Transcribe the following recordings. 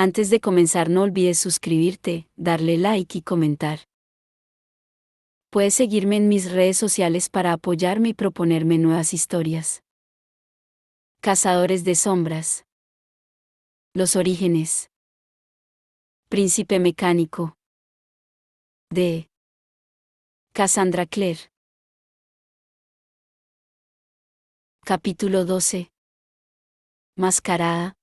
Antes de comenzar no olvides suscribirte, darle like y comentar. Puedes seguirme en mis redes sociales para apoyarme y proponerme nuevas historias. Cazadores de sombras. Los orígenes. Príncipe mecánico. De Cassandra Clare. Capítulo 12. Mascarada.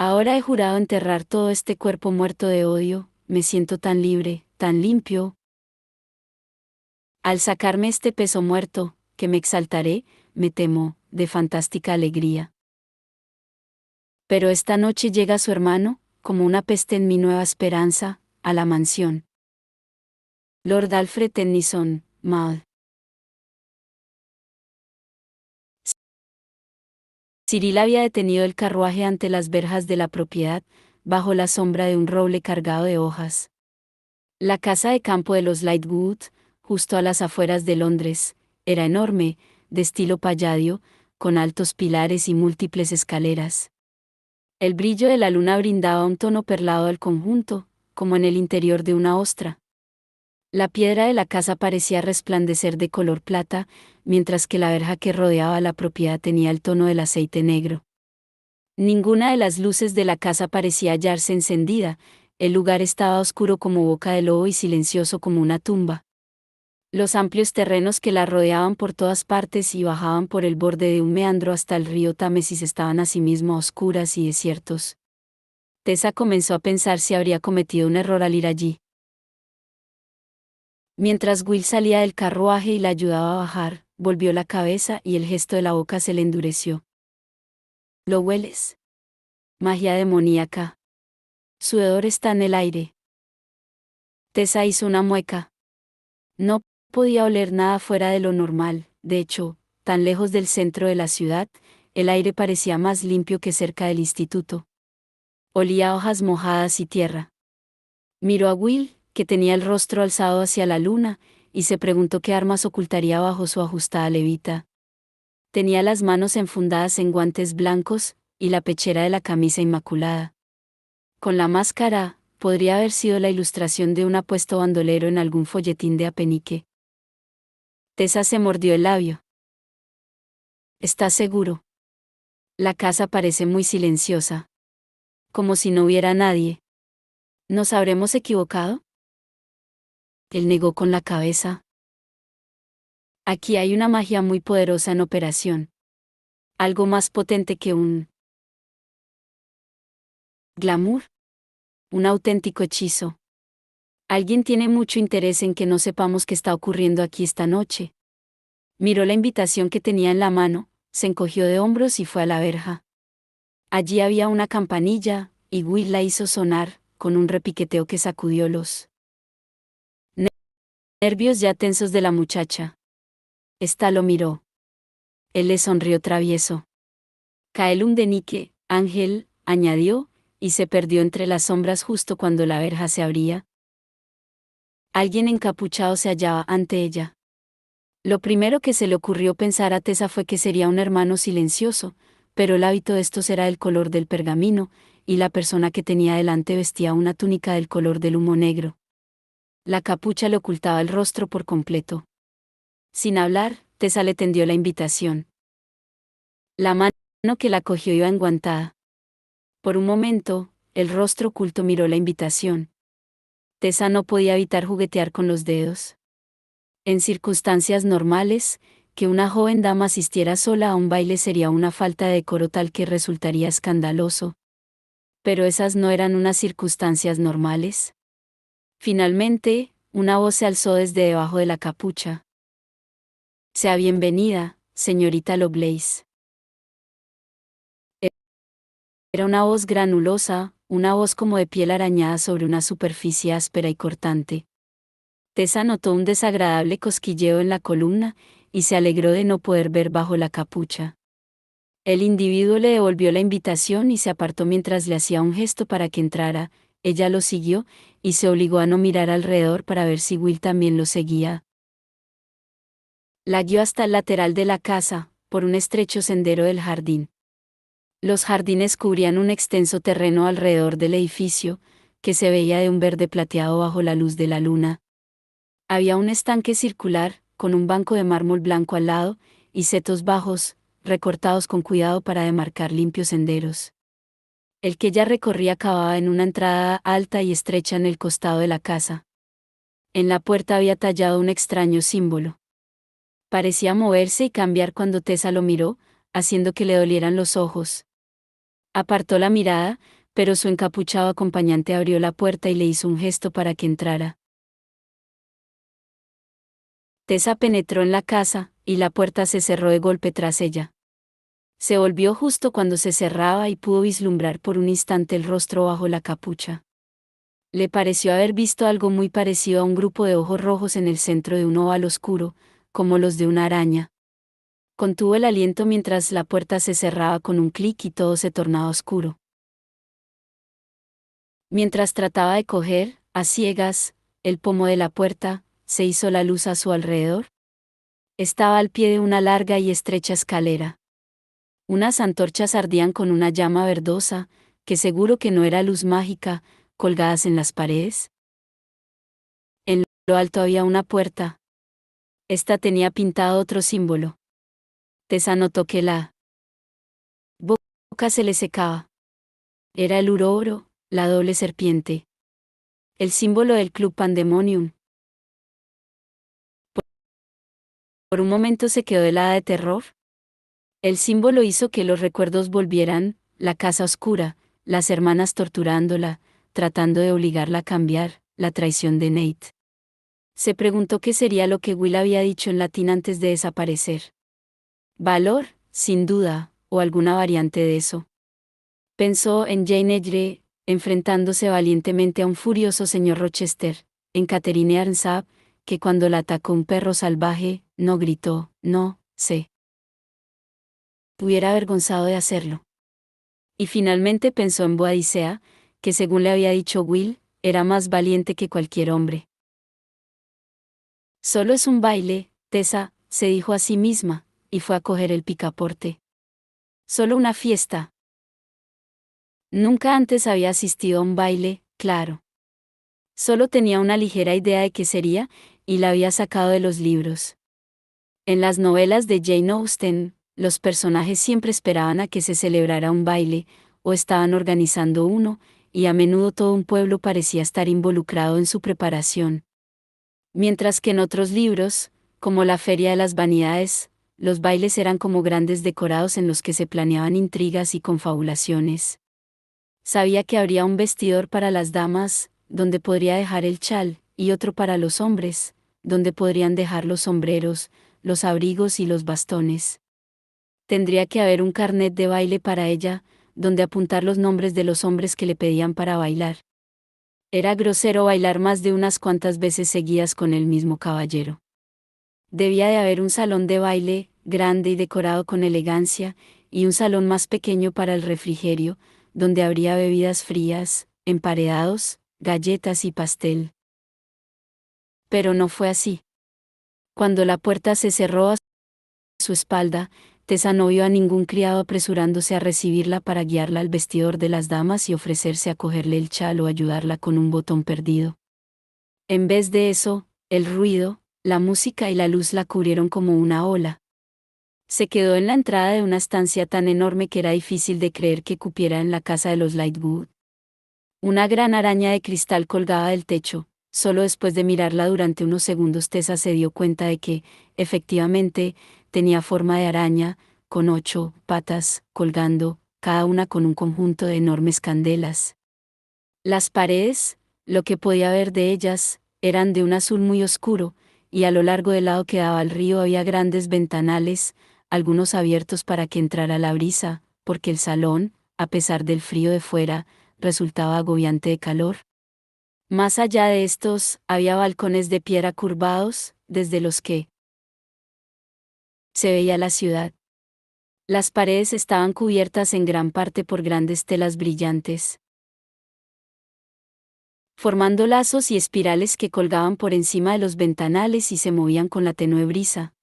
Ahora he jurado enterrar todo este cuerpo muerto de odio, me siento tan libre, tan limpio. Al sacarme este peso muerto, que me exaltaré, me temo, de fantástica alegría. Pero esta noche llega su hermano, como una peste en mi nueva esperanza, a la mansión. Lord Alfred Tennyson, Maud. Cyril había detenido el carruaje ante las verjas de la propiedad, bajo la sombra de un roble cargado de hojas. La casa de campo de los Lightwood, justo a las afueras de Londres, era enorme, de estilo palladio, con altos pilares y múltiples escaleras. El brillo de la luna brindaba un tono perlado al conjunto, como en el interior de una ostra. La piedra de la casa parecía resplandecer de color plata, mientras que la verja que rodeaba la propiedad tenía el tono del aceite negro. Ninguna de las luces de la casa parecía hallarse encendida, el lugar estaba oscuro como boca de lobo y silencioso como una tumba. Los amplios terrenos que la rodeaban por todas partes y bajaban por el borde de un meandro hasta el río Támesis estaban asimismo a oscuras y desiertos. Tessa comenzó a pensar si habría cometido un error al ir allí. Mientras Will salía del carruaje y la ayudaba a bajar, volvió la cabeza y el gesto de la boca se le endureció. ¿Lo hueles? Magia demoníaca. Su hedor está en el aire. Tessa hizo una mueca. No podía oler nada fuera de lo normal, de hecho, tan lejos del centro de la ciudad, el aire parecía más limpio que cerca del instituto. Olía a hojas mojadas y tierra. Miró a Will, que tenía el rostro alzado hacia la luna, y se preguntó qué armas ocultaría bajo su ajustada levita. Tenía las manos enfundadas en guantes blancos, y la pechera de la camisa inmaculada. Con la máscara, podría haber sido la ilustración de un apuesto bandolero en algún folletín de apenique. Tessa se mordió el labio. ¿Estás seguro? La casa parece muy silenciosa. Como si no hubiera nadie. ¿Nos habremos equivocado? Él negó con la cabeza. Aquí hay una magia muy poderosa en operación. Algo más potente que un glamour. Un auténtico hechizo. Alguien tiene mucho interés en que no sepamos qué está ocurriendo aquí esta noche. Miró la invitación que tenía en la mano, se encogió de hombros y fue a la verja. Allí había una campanilla, y Will la hizo sonar, con un repiqueteo que sacudió los nervios ya tensos de la muchacha. Esta lo miró. Él le sonrió travieso. Caelum de Nike, Ángel, añadió, y se perdió entre las sombras justo cuando la verja se abría. Alguien encapuchado se hallaba ante ella. Lo primero que se le ocurrió pensar a Tessa fue que sería un hermano silencioso, pero el hábito de estos era el color del pergamino, y la persona que tenía delante vestía una túnica del color del humo negro. La capucha le ocultaba el rostro por completo. Sin hablar, Tessa le tendió la invitación. La mano que la cogió iba enguantada. Por un momento, el rostro oculto miró la invitación. Tessa no podía evitar juguetear con los dedos. En circunstancias normales, que una joven dama asistiera sola a un baile sería una falta de decoro tal que resultaría escandaloso. Pero esas no eran unas circunstancias normales. Finalmente, una voz se alzó desde debajo de la capucha. Sea bienvenida, señorita Lovelace. Era una voz granulosa, una voz como de piel arañada sobre una superficie áspera y cortante. Tessa notó un desagradable cosquilleo en la columna, y se alegró de no poder ver bajo la capucha. El individuo le devolvió la invitación y se apartó mientras le hacía un gesto para que entrara. Ella lo siguió, y se obligó a no mirar alrededor para ver si Will también lo seguía. La guió hasta el lateral de la casa, por un estrecho sendero del jardín. Los jardines cubrían un extenso terreno alrededor del edificio, que se veía de un verde plateado bajo la luz de la luna. Había un estanque circular, con un banco de mármol blanco al lado, y setos bajos, recortados con cuidado para demarcar limpios senderos. El que ella recorría acababa en una entrada alta y estrecha en el costado de la casa. En la puerta había tallado un extraño símbolo. Parecía moverse y cambiar cuando Tessa lo miró, haciendo que le dolieran los ojos. Apartó la mirada, pero su encapuchado acompañante abrió la puerta y le hizo un gesto para que entrara. Tessa penetró en la casa, y la puerta se cerró de golpe tras ella. Se volvió justo cuando se cerraba y pudo vislumbrar por un instante el rostro bajo la capucha. Le pareció haber visto algo muy parecido a un grupo de ojos rojos en el centro de un óvalo oscuro, como los de una araña. Contuvo el aliento mientras la puerta se cerraba con un clic y todo se tornaba oscuro. Mientras trataba de coger, a ciegas, el pomo de la puerta, se hizo la luz a su alrededor. Estaba al pie de una larga y estrecha escalera. Unas antorchas ardían con una llama verdosa, que seguro que no era luz mágica, colgadas en las paredes. En lo alto había una puerta. Esta tenía pintado otro símbolo. Tessa notó que la boca se le secaba. Era el uroboro, la doble serpiente. El símbolo del Club Pandemonium. Por un momento se quedó helada de terror. El símbolo hizo que los recuerdos volvieran, la casa oscura, las hermanas torturándola, tratando de obligarla a cambiar, la traición de Nate. Se preguntó qué sería lo que Will había dicho en latín antes de desaparecer. Valor, sin duda, o alguna variante de eso. Pensó en Jane Eyre, enfrentándose valientemente a un furioso señor Rochester, en Catherine Arnsab, que cuando la atacó un perro salvaje, no gritó, no, se hubiera avergonzado de hacerlo. Y finalmente pensó en Boadicea, que según le había dicho Will, era más valiente que cualquier hombre. Solo es un baile, Tessa, se dijo a sí misma, y fue a coger el picaporte. Solo una fiesta. Nunca antes había asistido a un baile, claro. Solo tenía una ligera idea de qué sería, y la había sacado de los libros. En las novelas de Jane Austen, los personajes siempre esperaban a que se celebrara un baile, o estaban organizando uno, y a menudo todo un pueblo parecía estar involucrado en su preparación. Mientras que en otros libros, como La Feria de las Vanidades, los bailes eran como grandes decorados en los que se planeaban intrigas y confabulaciones. Sabía que habría un vestidor para las damas, donde podría dejar el chal, y otro para los hombres, donde podrían dejar los sombreros, los abrigos y los bastones. Tendría que haber un carnet de baile para ella, donde apuntar los nombres de los hombres que le pedían para bailar. Era grosero bailar más de unas cuantas veces seguidas con el mismo caballero. Debía de haber un salón de baile, grande y decorado con elegancia, y un salón más pequeño para el refrigerio, donde habría bebidas frías, emparedados, galletas y pastel. Pero no fue así. Cuando la puerta se cerró a su espalda, Tessa no vio a ningún criado apresurándose a recibirla para guiarla al vestidor de las damas y ofrecerse a cogerle el chal o ayudarla con un botón perdido. En vez de eso, el ruido, la música y la luz la cubrieron como una ola. Se quedó en la entrada de una estancia tan enorme que era difícil de creer que cupiera en la casa de los Lightwood. Una gran araña de cristal colgaba del techo. Solo después de mirarla durante unos segundos Tessa se dio cuenta de que, efectivamente, tenía forma de araña, con 8 patas, colgando, cada una con un conjunto de enormes candelas. Las paredes, lo que podía ver de ellas, eran de un azul muy oscuro, y a lo largo del lado que daba al río había grandes ventanales, algunos abiertos para que entrara la brisa, porque el salón, a pesar del frío de fuera, resultaba agobiante de calor. Más allá de estos, había balcones de piedra curvados, desde los que se veía la ciudad. Las paredes estaban cubiertas en gran parte por grandes telas brillantes, formando lazos y espirales que colgaban por encima de los ventanales y se movían con la tenue brisa.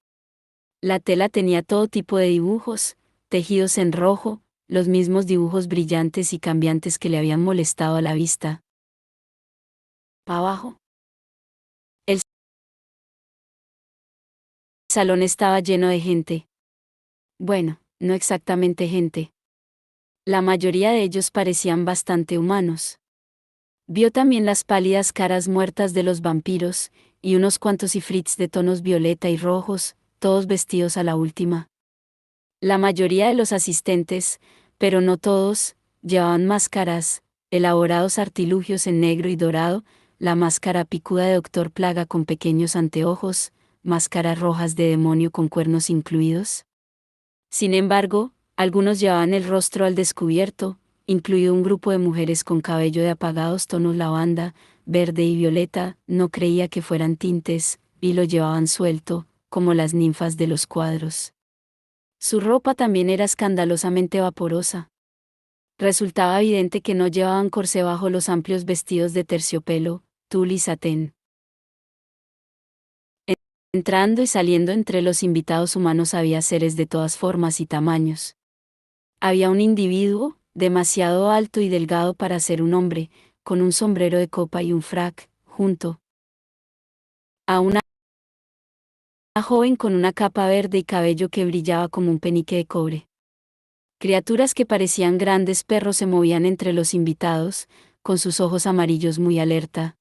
La tela tenía todo tipo de dibujos, tejidos en rojo, los mismos dibujos brillantes y cambiantes que le habían molestado a la vista. Abajo. El salón estaba lleno de gente. Bueno, no exactamente gente. La mayoría de ellos parecían bastante humanos. Vio también las pálidas caras muertas de los vampiros, y unos cuantos ifrits de tonos violeta y rojos, todos vestidos a la última. La mayoría de los asistentes, pero no todos, llevaban máscaras, elaborados artilugios en negro y dorado, la máscara picuda de Doctor Plaga con pequeños anteojos, máscaras rojas de demonio con cuernos incluidos. Sin embargo, algunos llevaban el rostro al descubierto, incluido un grupo de mujeres con cabello de apagados tonos lavanda, verde y violeta, no creía que fueran tintes, y lo llevaban suelto, como las ninfas de los cuadros. Su ropa también era escandalosamente vaporosa. Resultaba evidente que no llevaban corsé bajo los amplios vestidos de terciopelo, tul y satén. Entrando y saliendo entre los invitados humanos había seres de todas formas y tamaños. Había un individuo, demasiado alto y delgado para ser un hombre, con un sombrero de copa y un frac, junto a una joven con una capa verde y cabello que brillaba como un penique de cobre. Criaturas que parecían grandes perros se movían entre los invitados, con sus ojos amarillos muy alerta.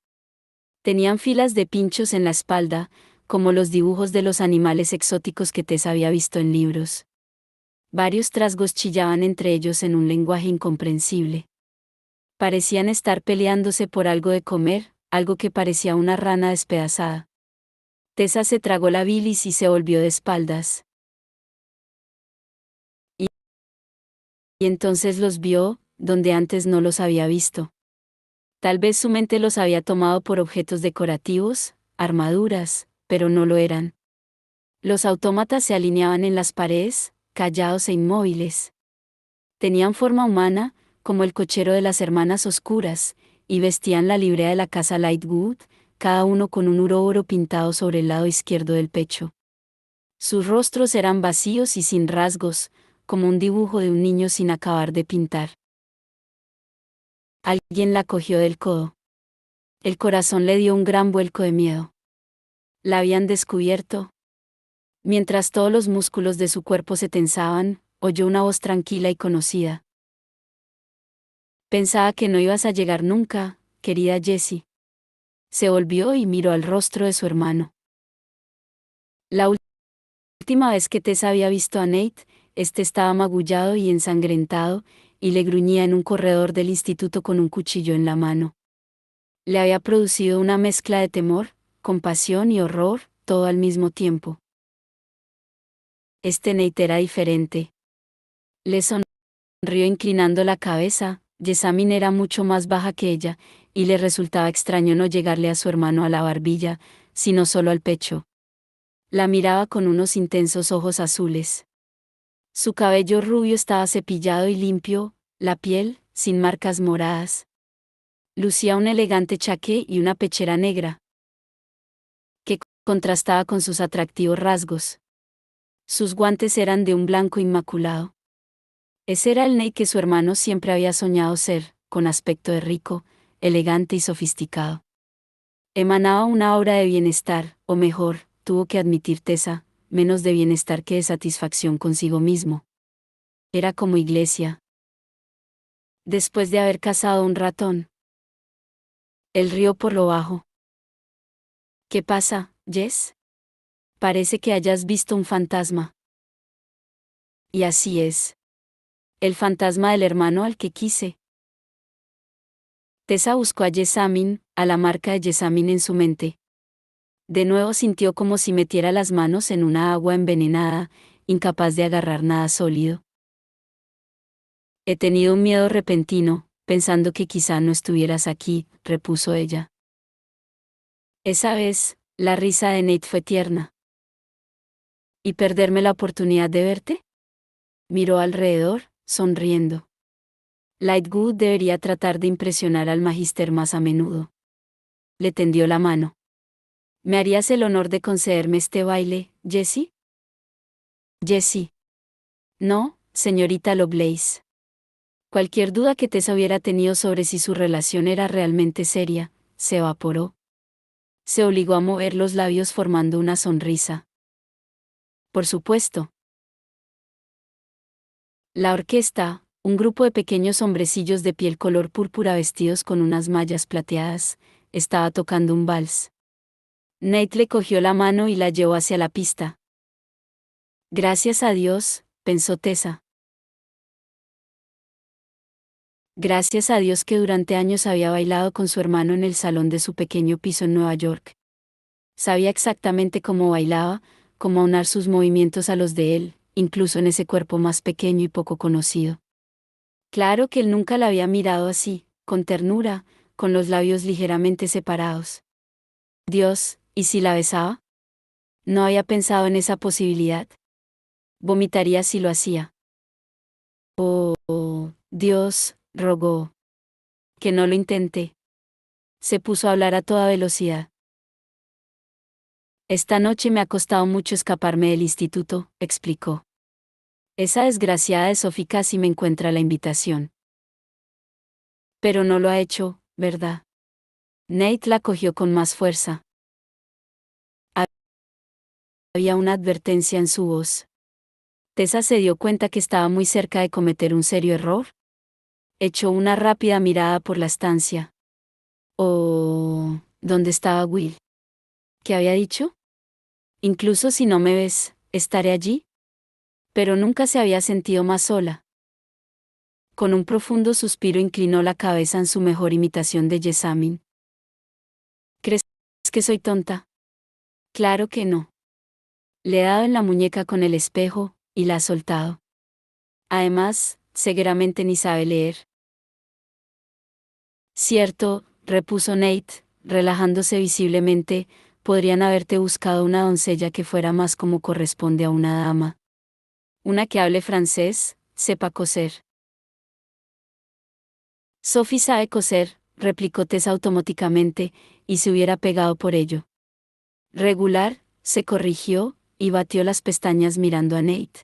Tenían filas de pinchos en la espalda, como los dibujos de los animales exóticos que Tess había visto en libros. Varios trasgos chillaban entre ellos en un lenguaje incomprensible. Parecían estar peleándose por algo de comer, algo que parecía una rana despedazada. Tessa se tragó la bilis y se volvió de espaldas. Y entonces los vio, donde antes no los había visto. Tal vez su mente los había tomado por objetos decorativos, armaduras, pero no lo eran. Los autómatas se alineaban en las paredes, callados e inmóviles. Tenían forma humana, como el cochero de las hermanas oscuras, y vestían la librea de la casa Lightwood, cada uno con un uroboro pintado sobre el lado izquierdo del pecho. Sus rostros eran vacíos y sin rasgos, como un dibujo de un niño sin acabar de pintar. Alguien la cogió del codo. El corazón le dio un gran vuelco de miedo. La habían descubierto. Mientras todos los músculos de su cuerpo se tensaban, oyó una voz tranquila y conocida. Pensaba que no ibas a llegar nunca, querida Jessie. Se volvió y miró al rostro de su hermano. La última vez que Tess había visto a Nate, este estaba magullado y ensangrentado, y le gruñía en un corredor del instituto con un cuchillo en la mano. Le había producido una mezcla de temor, compasión y horror, todo al mismo tiempo. Este Nate era diferente. Le sonrió inclinando la cabeza. Jessamine era mucho más baja que ella, y le resultaba extraño no llegarle a su hermano a la barbilla, sino solo al pecho. La miraba con unos intensos ojos azules. Su cabello rubio estaba cepillado y limpio, la piel, sin marcas moradas. Lucía un elegante chaqué y una pechera negra, que contrastaba con sus atractivos rasgos. Sus guantes eran de un blanco inmaculado. Ese era el Nate que su hermano siempre había soñado ser, con aspecto de rico, elegante y sofisticado. Emanaba una aura de bienestar, o mejor, tuvo que admitir Tessa, menos de bienestar que de satisfacción consigo mismo. Era como Iglesia. Después de haber cazado un ratón. Él rió por lo bajo. ¿Qué pasa, Jess? Parece que hayas visto un fantasma. Y así es. El fantasma del hermano al que quise. Tessa buscó a Jessamine, a la marca de Jessamine en su mente. De nuevo sintió como si metiera las manos en una agua envenenada, incapaz de agarrar nada sólido. He tenido un miedo repentino, pensando que quizá no estuvieras aquí, repuso ella. Esa vez, la risa de Nate fue tierna. ¿Y perderme la oportunidad de verte? Miró alrededor, sonriendo. Lightwood debería tratar de impresionar al magíster más a menudo. Le tendió la mano. ¿Me harías el honor de concederme este baile, Jessie? Jessie. No, señorita Lovelace. Cualquier duda que Tessa hubiera tenido sobre si su relación era realmente seria, se evaporó. Se obligó a mover los labios formando una sonrisa. Por supuesto. La orquesta, un grupo de pequeños hombrecillos de piel color púrpura vestidos con unas mallas plateadas, estaba tocando un vals. Nate le cogió la mano y la llevó hacia la pista. Gracias a Dios, pensó Tessa. Gracias a Dios que durante años había bailado con su hermano en el salón de su pequeño piso en Nueva York. Sabía exactamente cómo bailaba, cómo aunar sus movimientos a los de él, incluso en ese cuerpo más pequeño y poco conocido. Claro que él nunca la había mirado así, con ternura, con los labios ligeramente separados. Dios, ¿y si la besaba? No había pensado en esa posibilidad. Vomitaría si lo hacía. Oh, Dios, rogó. Que no lo intente. Se puso a hablar a toda velocidad. Esta noche me ha costado mucho escaparme del instituto, explicó. Esa desgraciada de Sophie casi me encuentra la invitación. Pero no lo ha hecho, ¿verdad? Nate la cogió con más fuerza. Había una advertencia en su voz. Tessa se dio cuenta que estaba muy cerca de cometer un serio error. Echó una rápida mirada por la estancia. Oh, ¿dónde estaba Will? ¿Qué había dicho? Incluso si no me ves, ¿estaré allí? Pero nunca se había sentido más sola. Con un profundo suspiro inclinó la cabeza en su mejor imitación de Jessamine. ¿Crees que soy tonta? Claro que no. Le he dado en la muñeca con el espejo, y la ha soltado. Además, seguramente ni sabe leer. Cierto, repuso Nate, relajándose visiblemente, podrían haberte buscado una doncella que fuera más como corresponde a una dama. Una que hable francés, sepa coser. Sophie sabe coser, replicó Tessa automáticamente, y se hubiera pegado por ello. Regular, se corrigió, y batió las pestañas mirando a Nate.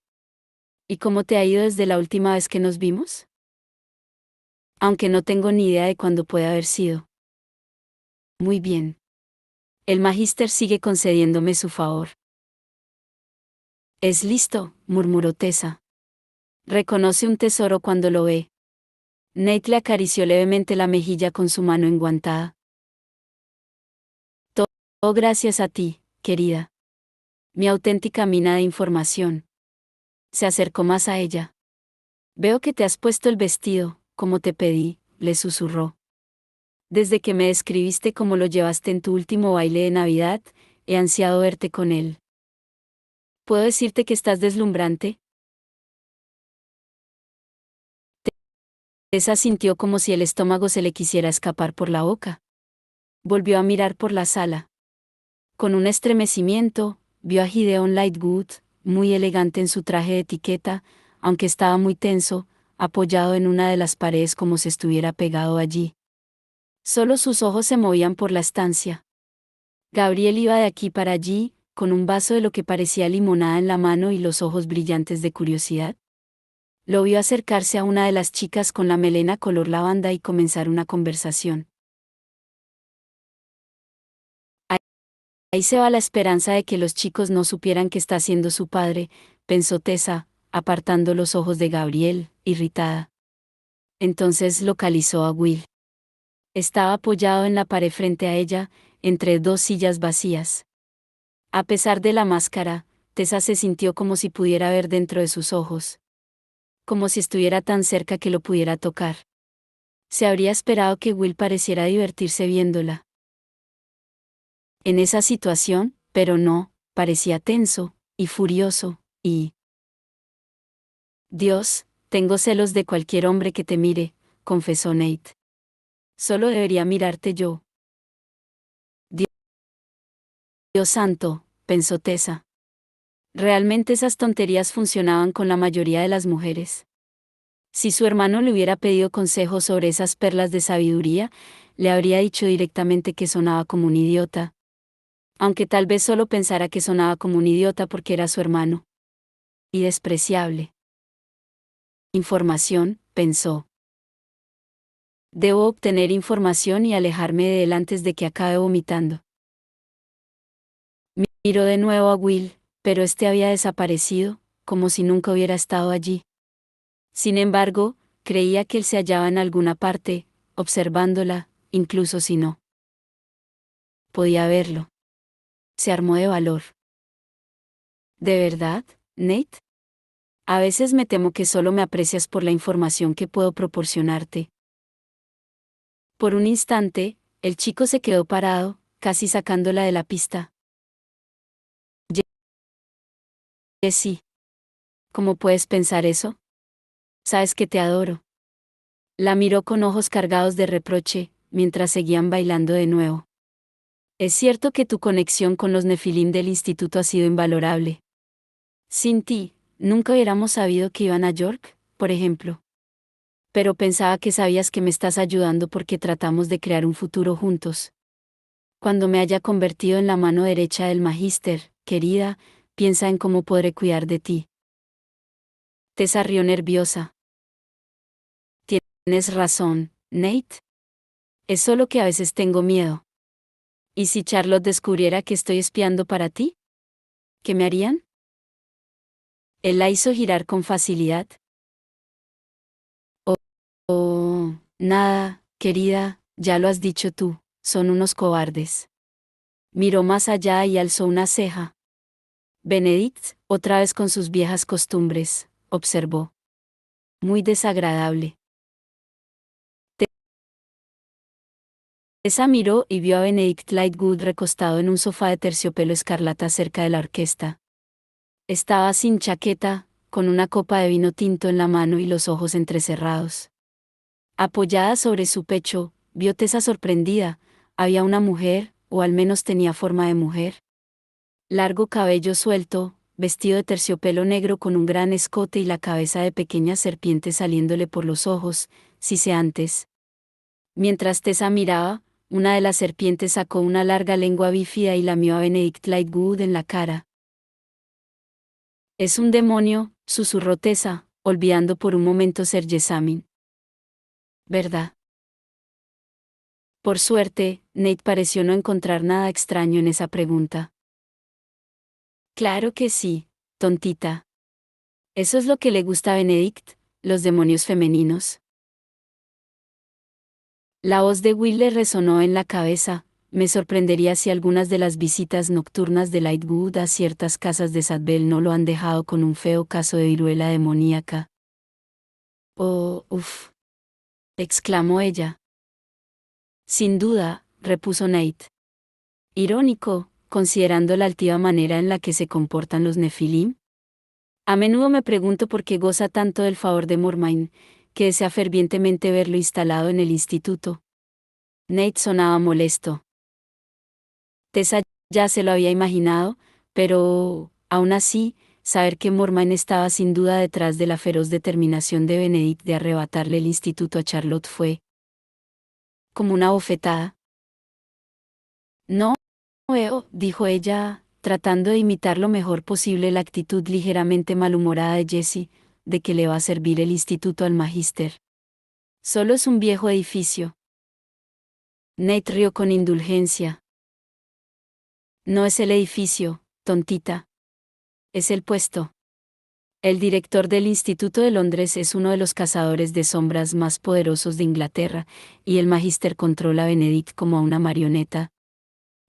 ¿Y cómo te ha ido desde la última vez que nos vimos? Aunque no tengo ni idea de cuándo puede haber sido. Muy bien. El magíster sigue concediéndome su favor. Es listo, murmuró Tessa. Reconoce un tesoro cuando lo ve. Nate le acarició levemente la mejilla con su mano enguantada. Todo gracias a ti, querida. Mi auténtica mina de información. Se acercó más a ella. Veo que te has puesto el vestido, como te pedí, le susurró. Desde que me describiste cómo lo llevaste en tu último baile de Navidad, he ansiado verte con él. ¿Puedo decirte que estás deslumbrante? Tessa sintió como si el estómago se le quisiera escapar por la boca. Volvió a mirar por la sala. Con un estremecimiento, vio a Gideon Lightwood, muy elegante en su traje de etiqueta, aunque estaba muy tenso, apoyado en una de las paredes como si estuviera pegado allí. Solo sus ojos se movían por la estancia. Gabriel iba de aquí para allí, con un vaso de lo que parecía limonada en la mano y los ojos brillantes de curiosidad. Lo vio acercarse a una de las chicas con la melena color lavanda y comenzar una conversación. Ahí se va la esperanza de que los chicos no supieran que está siendo su padre, pensó Tessa, apartando los ojos de Gabriel, irritada. Entonces localizó a Will. Estaba apoyado en la pared frente a ella, entre dos sillas vacías. A pesar de la máscara, Tessa se sintió como si pudiera ver dentro de sus ojos. Como si estuviera tan cerca que lo pudiera tocar. Se habría esperado que Will pareciera divertirse viéndola. En esa situación, pero no, parecía tenso, y furioso, y... Dios, tengo celos de cualquier hombre que te mire, confesó Nate. Solo debería mirarte yo. Dios santo, pensó Tessa. Realmente esas tonterías funcionaban con la mayoría de las mujeres. Si su hermano le hubiera pedido consejos sobre esas perlas de sabiduría, le habría dicho directamente que sonaba como un idiota. Aunque tal vez solo pensara que sonaba como un idiota porque era su hermano. Y despreciable. Información, pensó. Debo obtener información y alejarme de él antes de que acabe vomitando. Miró de nuevo a Will, pero este había desaparecido, como si nunca hubiera estado allí. Sin embargo, creía que él se hallaba en alguna parte, observándola, incluso si no podía verlo. Se armó de valor. ¿De verdad, Nate? A veces me temo que solo me aprecias por la información que puedo proporcionarte. Por un instante, el chico se quedó parado, casi sacándola de la pista. Jessie, ¿cómo puedes pensar eso? Sabes que te adoro. La miró con ojos cargados de reproche, mientras seguían bailando de nuevo. Es cierto que tu conexión con los Nefilim del instituto ha sido invalorable. Sin ti, nunca hubiéramos sabido que iban a York, por ejemplo. Pero pensaba que sabías que me estás ayudando porque tratamos de crear un futuro juntos. Cuando me haya convertido en la mano derecha del magíster, querida, piensa en cómo podré cuidar de ti. Tessa rió nerviosa. Tienes razón, Nate. Es solo que a veces tengo miedo. ¿Y si Charlotte descubriera que estoy espiando para ti? ¿Qué me harían? Él la hizo girar con facilidad. Oh, nada, querida, ya lo has dicho tú, son unos cobardes. Miró más allá y alzó una ceja. Benedict, otra vez con sus viejas costumbres, observó. Muy desagradable. Tessa miró y vio a Benedict Lightwood recostado en un sofá de terciopelo escarlata cerca de la orquesta. Estaba sin chaqueta, con una copa de vino tinto en la mano y los ojos entrecerrados. Apoyada sobre su pecho, vio Tessa sorprendida. Había una mujer, o al menos tenía forma de mujer. Largo cabello suelto, vestido de terciopelo negro con un gran escote y la cabeza de pequeña serpiente saliéndole por los ojos, siseantes. Mientras Tessa miraba, una de las serpientes sacó una larga lengua bífida y lamió a Benedict Lightwood en la cara. Es un demonio, susurró Tessa, olvidando por un momento ser Jessamine. ¿Verdad? Por suerte, Nate pareció no encontrar nada extraño en esa pregunta. Claro que sí, tontita. Eso es lo que le gusta a Benedict, los demonios femeninos. La voz de Will le resonó en la cabeza. Me sorprendería si algunas de las visitas nocturnas de Lightwood a ciertas casas de Sadbell no lo han dejado con un feo caso de viruela demoníaca. Oh, uff, exclamó ella. Sin duda, repuso Nate. Irónico, considerando la altiva manera en la que se comportan los Nefilim. A menudo me pregunto por qué goza tanto del favor de Mormain, que desea fervientemente verlo instalado en el instituto. Nate sonaba molesto. Tessa ya se lo había imaginado, pero, aún así, saber que Mormain estaba sin duda detrás de la feroz determinación de Benedict de arrebatarle el instituto a Charlotte fue como una bofetada. No veo, dijo ella, tratando de imitar lo mejor posible la actitud ligeramente malhumorada de Jessie, de que le va a servir el instituto al magíster. Solo es un viejo edificio. Nate rió con indulgencia. No es el edificio, tontita. Es el puesto. El director del Instituto de Londres es uno de los cazadores de sombras más poderosos de Inglaterra, y el magíster controla a Benedict como a una marioneta.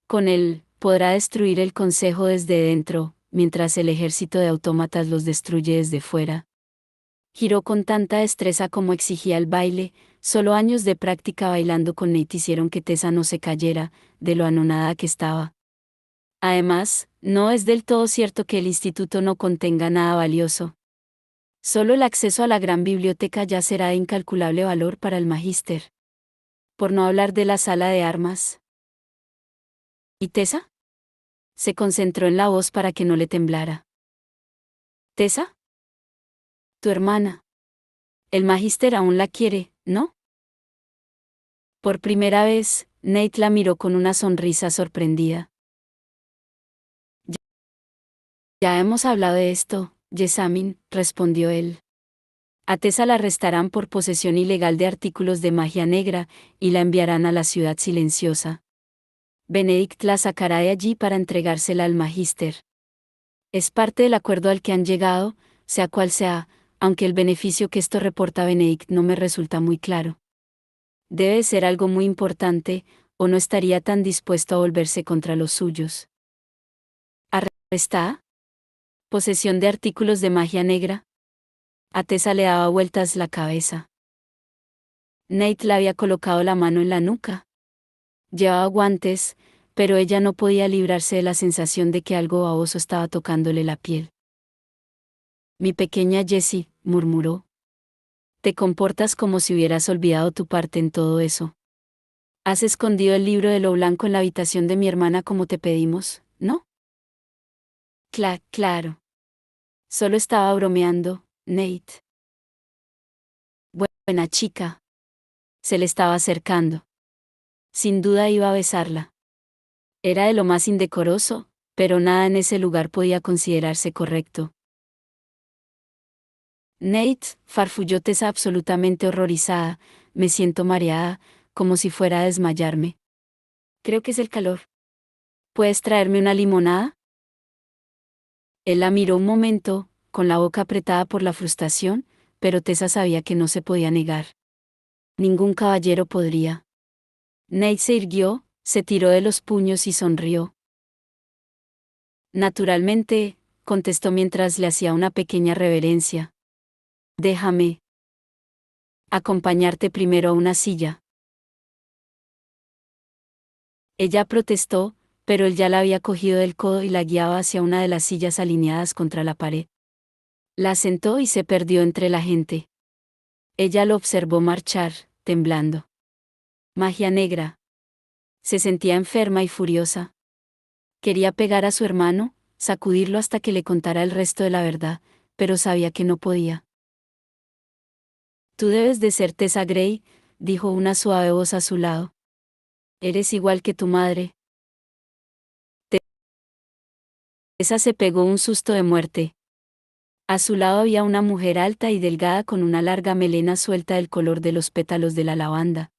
Con él, podrá destruir el consejo desde dentro, mientras el ejército de autómatas los destruye desde fuera. Giró con tanta destreza como exigía el baile, solo años de práctica bailando con Nate hicieron que Tessa no se cayera, de lo anonadada que estaba. Además, no es del todo cierto que el instituto no contenga nada valioso. Solo el acceso a la gran biblioteca ya será de incalculable valor para el magíster. Por no hablar de la sala de armas. ¿Y Tessa? Se concentró en la voz para que no le temblara. ¿Tessa? Tu hermana. El magíster aún la quiere, ¿no? Por primera vez, Nate la miró con una sonrisa sorprendida. Ya hemos hablado de esto, Jessamine, respondió él. A Tessa la arrestarán por posesión ilegal de artículos de magia negra, y la enviarán a la ciudad silenciosa. Benedict la sacará de allí para entregársela al Magíster. Es parte del acuerdo al que han llegado, sea cual sea, aunque el beneficio que esto reporta a Benedict no me resulta muy claro. Debe ser algo muy importante, o no estaría tan dispuesto a volverse contra los suyos. ¿Arrestada? ¿Posesión de artículos de magia negra? A Tessa le daba vueltas la cabeza. Nate le había colocado la mano en la nuca. Llevaba guantes, pero ella no podía librarse de la sensación de que algo baboso estaba tocándole la piel. Mi pequeña Jessie, murmuró. Te comportas como si hubieras olvidado tu parte en todo eso. Has escondido el libro de lo blanco en la habitación de mi hermana como te pedimos, ¿no? Claro. Solo estaba bromeando, Nate. Buena chica. Se le estaba acercando. Sin duda iba a besarla. Era de lo más indecoroso, pero nada en ese lugar podía considerarse correcto. Nate, farfulló Tessa absolutamente horrorizada, me siento mareada, como si fuera a desmayarme. Creo que es el calor. ¿Puedes traerme una limonada? Él la miró un momento, con la boca apretada por la frustración, pero Tessa sabía que no se podía negar. Ningún caballero podría. Nate se irguió, se tiró de los puños y sonrió. Naturalmente, contestó mientras le hacía una pequeña reverencia. Déjame acompañarte primero a una silla. Ella protestó, pero él ya la había cogido del codo y la guiaba hacia una de las sillas alineadas contra la pared. La sentó y se perdió entre la gente. Ella lo observó marchar, temblando. Magia negra. Se sentía enferma y furiosa. Quería pegar a su hermano, sacudirlo hasta que le contara el resto de la verdad, pero sabía que no podía. Tú debes de ser Tessa Gray, dijo una suave voz a su lado. Eres igual que tu madre. Tessa se pegó un susto de muerte. A su lado había una mujer alta y delgada con una larga melena suelta del color de los pétalos de la lavanda.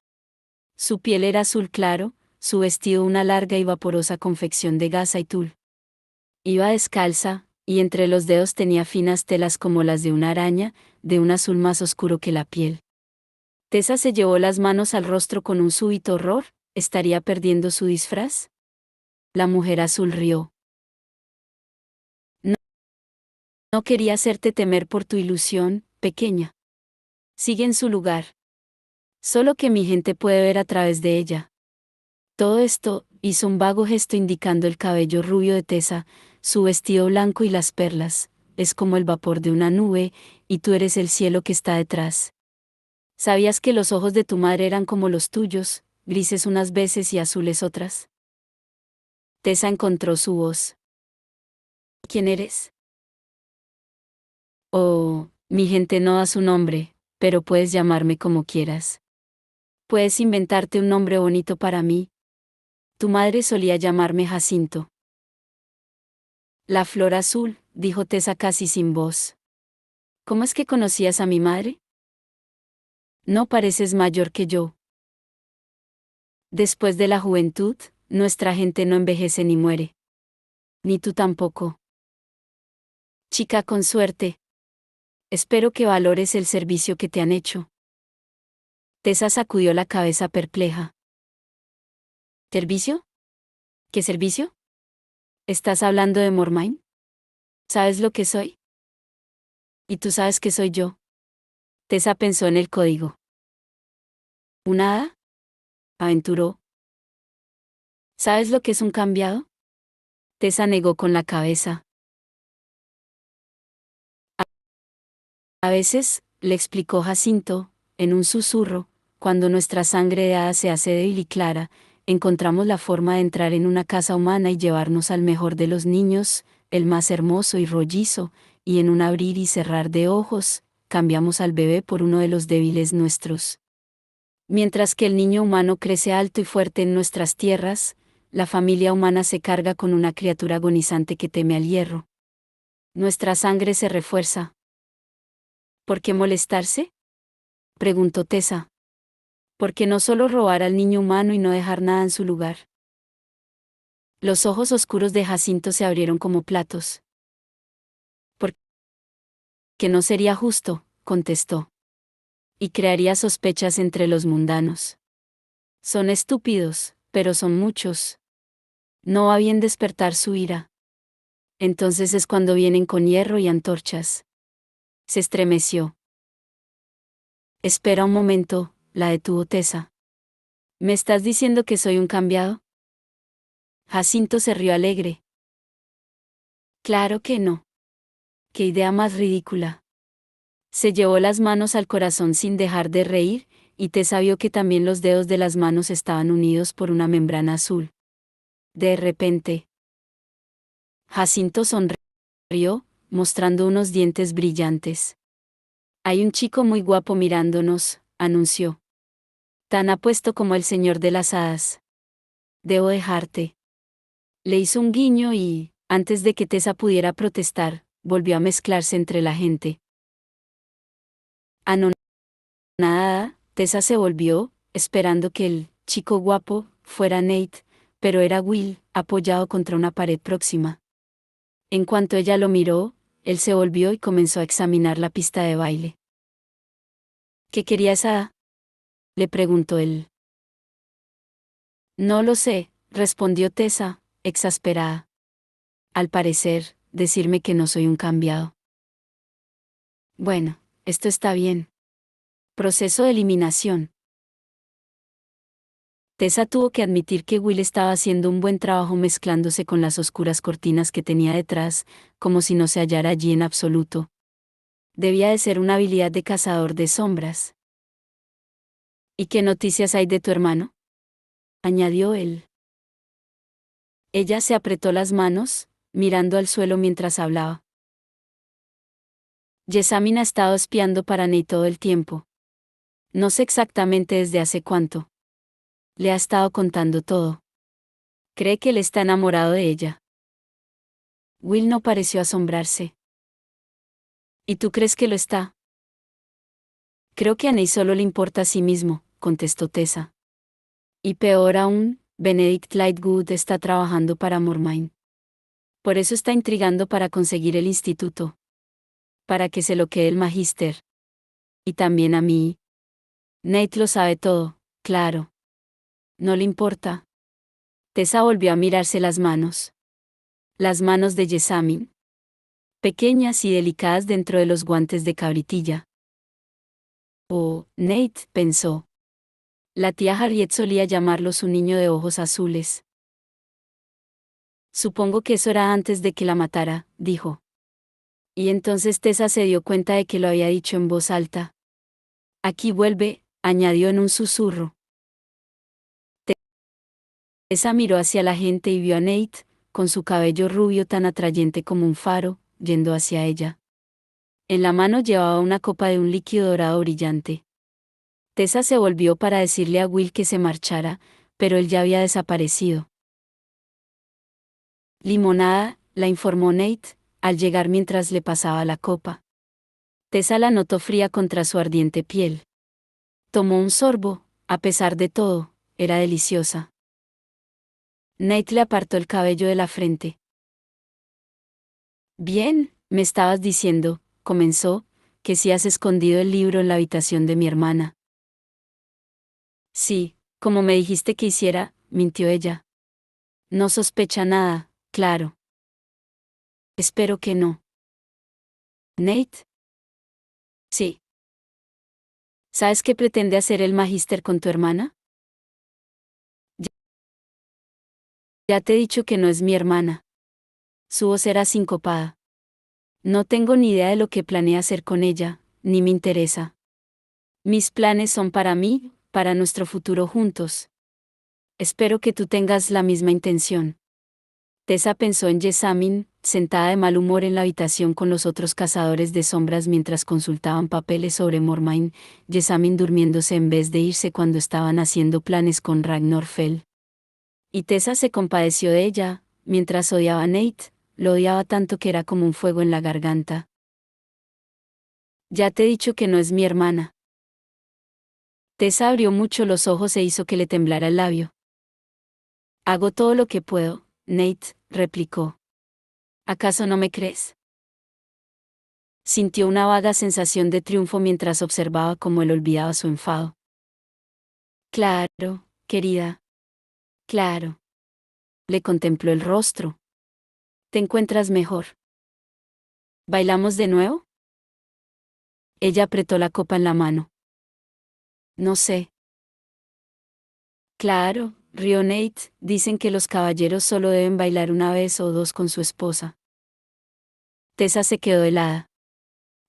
Su piel era azul claro, su vestido una larga y vaporosa confección de gasa y tul. Iba descalza, y entre los dedos tenía finas telas como las de una araña, de un azul más oscuro que la piel. Tessa se llevó las manos al rostro con un súbito horror. ¿Estaría perdiendo su disfraz? La mujer azul rió. No quería hacerte temer por tu ilusión, pequeña. Sigue en su lugar. Solo que mi gente puede ver a través de ella. Todo esto, hizo un vago gesto indicando el cabello rubio de Tessa, su vestido blanco y las perlas, es como el vapor de una nube, y tú eres el cielo que está detrás. ¿Sabías que los ojos de tu madre eran como los tuyos, grises unas veces y azules otras? Tessa encontró su voz. ¿Quién eres? Oh, mi gente no da su nombre, pero puedes llamarme como quieras. Puedes inventarte un nombre bonito para mí. Tu madre solía llamarme Jacinto. La flor azul, dijo Tessa casi sin voz. ¿Cómo es que conocías a mi madre? No pareces mayor que yo. Después de la juventud, nuestra gente no envejece ni muere. Ni tú tampoco. Chica con suerte. Espero que valores el servicio que te han hecho. Tessa sacudió la cabeza perpleja. ¿Servicio? ¿Qué servicio? ¿Estás hablando de Mormain? ¿Sabes lo que soy? ¿Y tú sabes que soy yo? Tessa pensó en el código. ¿Una hada? Aventuró. ¿Sabes lo que es un cambiado? Tessa negó con la cabeza. A veces, le explicó Jacinto, en un susurro, cuando nuestra sangre de hada se hace débil y clara, encontramos la forma de entrar en una casa humana y llevarnos al mejor de los niños, el más hermoso y rollizo, y en un abrir y cerrar de ojos, cambiamos al bebé por uno de los débiles nuestros. Mientras que el niño humano crece alto y fuerte en nuestras tierras, la familia humana se carga con una criatura agonizante que teme al hierro. Nuestra sangre se refuerza. ¿Por qué molestarse? Preguntó Tessa. ¿Por qué no solo robar al niño humano y no dejar nada en su lugar? Los ojos oscuros de Jacinto se abrieron como platos. ¿Por qué no sería justo? Contestó. Y crearía sospechas entre los mundanos. Son estúpidos, pero son muchos. No va bien despertar su ira. Entonces es cuando vienen con hierro y antorchas. Se estremeció. Espera un momento, la detuvo Tessa. ¿Me estás diciendo que soy un cambiado? Jacinto se rió alegre. Claro que no. Qué idea más ridícula. Se llevó las manos al corazón sin dejar de reír, y Tessa vio que también los dedos de las manos estaban unidos por una membrana azul. De repente, Jacinto sonrió, mostrando unos dientes brillantes. Hay un chico muy guapo mirándonos, anunció. Tan apuesto como el señor de las hadas. Debo dejarte. Le hizo un guiño y, antes de que Tessa pudiera protestar, volvió a mezclarse entre la gente. Anonadada, Tessa se volvió, esperando que el chico guapo fuera Nate, pero era Will, apoyado contra una pared próxima. En cuanto ella lo miró, él se volvió y comenzó a examinar la pista de baile. ¿Qué quería esa? Le preguntó él. No lo sé, respondió Tessa, exasperada. Al parecer, decirme que no soy un cambiado. Bueno, esto está bien. Proceso de eliminación. Tessa tuvo que admitir que Will estaba haciendo un buen trabajo mezclándose con las oscuras cortinas que tenía detrás, como si no se hallara allí en absoluto. Debía de ser una habilidad de cazador de sombras. ¿Y qué noticias hay de tu hermano? Añadió él. Ella se apretó las manos, mirando al suelo mientras hablaba. Jessamine ha estado espiando para Nate todo el tiempo. No sé exactamente desde hace cuánto. Le ha estado contando todo. Cree que él está enamorado de ella. Will no pareció asombrarse. ¿Y tú crees que lo está? Creo que a Nate solo le importa a sí mismo, contestó Tessa. Y peor aún, Benedict Lightwood está trabajando para Mormain. Por eso está intrigando para conseguir el instituto. Para que se lo quede el magíster. Y también a mí. Nate lo sabe todo, claro. No le importa. Tessa volvió a mirarse las manos. Las manos de Jessamine. Pequeñas y delicadas dentro de los guantes de cabritilla. Oh, Nate, pensó. La tía Harriet solía llamarlo su niño de ojos azules. Supongo que eso era antes de que la matara, dijo. Y entonces Tessa se dio cuenta de que lo había dicho en voz alta. Aquí vuelve, añadió en un susurro. Tessa miró hacia la gente y vio a Nate, con su cabello rubio tan atrayente como un faro, yendo hacia ella. En la mano llevaba una copa de un líquido dorado brillante. Tessa se volvió para decirle a Will que se marchara, pero él ya había desaparecido. Limonada, la informó Nate, al llegar mientras le pasaba la copa. Tessa la notó fría contra su ardiente piel. Tomó un sorbo, a pesar de todo, era deliciosa. Nate le apartó el cabello de la frente. Bien, me estabas diciendo, comenzó, que si has escondido el libro en la habitación de mi hermana. Sí, como me dijiste que hiciera, mintió ella. No sospecha nada, claro. Espero que no. Nate. Sí. ¿Sabes qué pretende hacer el magíster con tu hermana? Ya ya te he dicho que no es mi hermana. Su voz era sincopada. No tengo ni idea de lo que planea hacer con ella, ni me interesa. Mis planes son para mí, para nuestro futuro juntos. Espero que tú tengas la misma intención. Tessa pensó en Jessamine, sentada de mal humor en la habitación con los otros cazadores de sombras mientras consultaban papeles sobre Mormain, Jessamine durmiéndose en vez de irse cuando estaban haciendo planes con Ragnar Fell. Y Tessa se compadeció de ella, mientras odiaba a Nate, lo odiaba tanto que era como un fuego en la garganta. Ya te he dicho que no es mi hermana. Tessa abrió mucho los ojos e hizo que le temblara el labio. Hago todo lo que puedo, Nate, replicó. ¿Acaso no me crees? Sintió una vaga sensación de triunfo mientras observaba cómo él olvidaba su enfado. Claro, querida. Claro. Le contempló el rostro. ¿Te encuentras mejor? ¿Bailamos de nuevo? Ella apretó la copa en la mano. No sé. Claro, rió Nate, dicen que los caballeros solo deben bailar una vez o dos con su esposa. Tessa se quedó helada.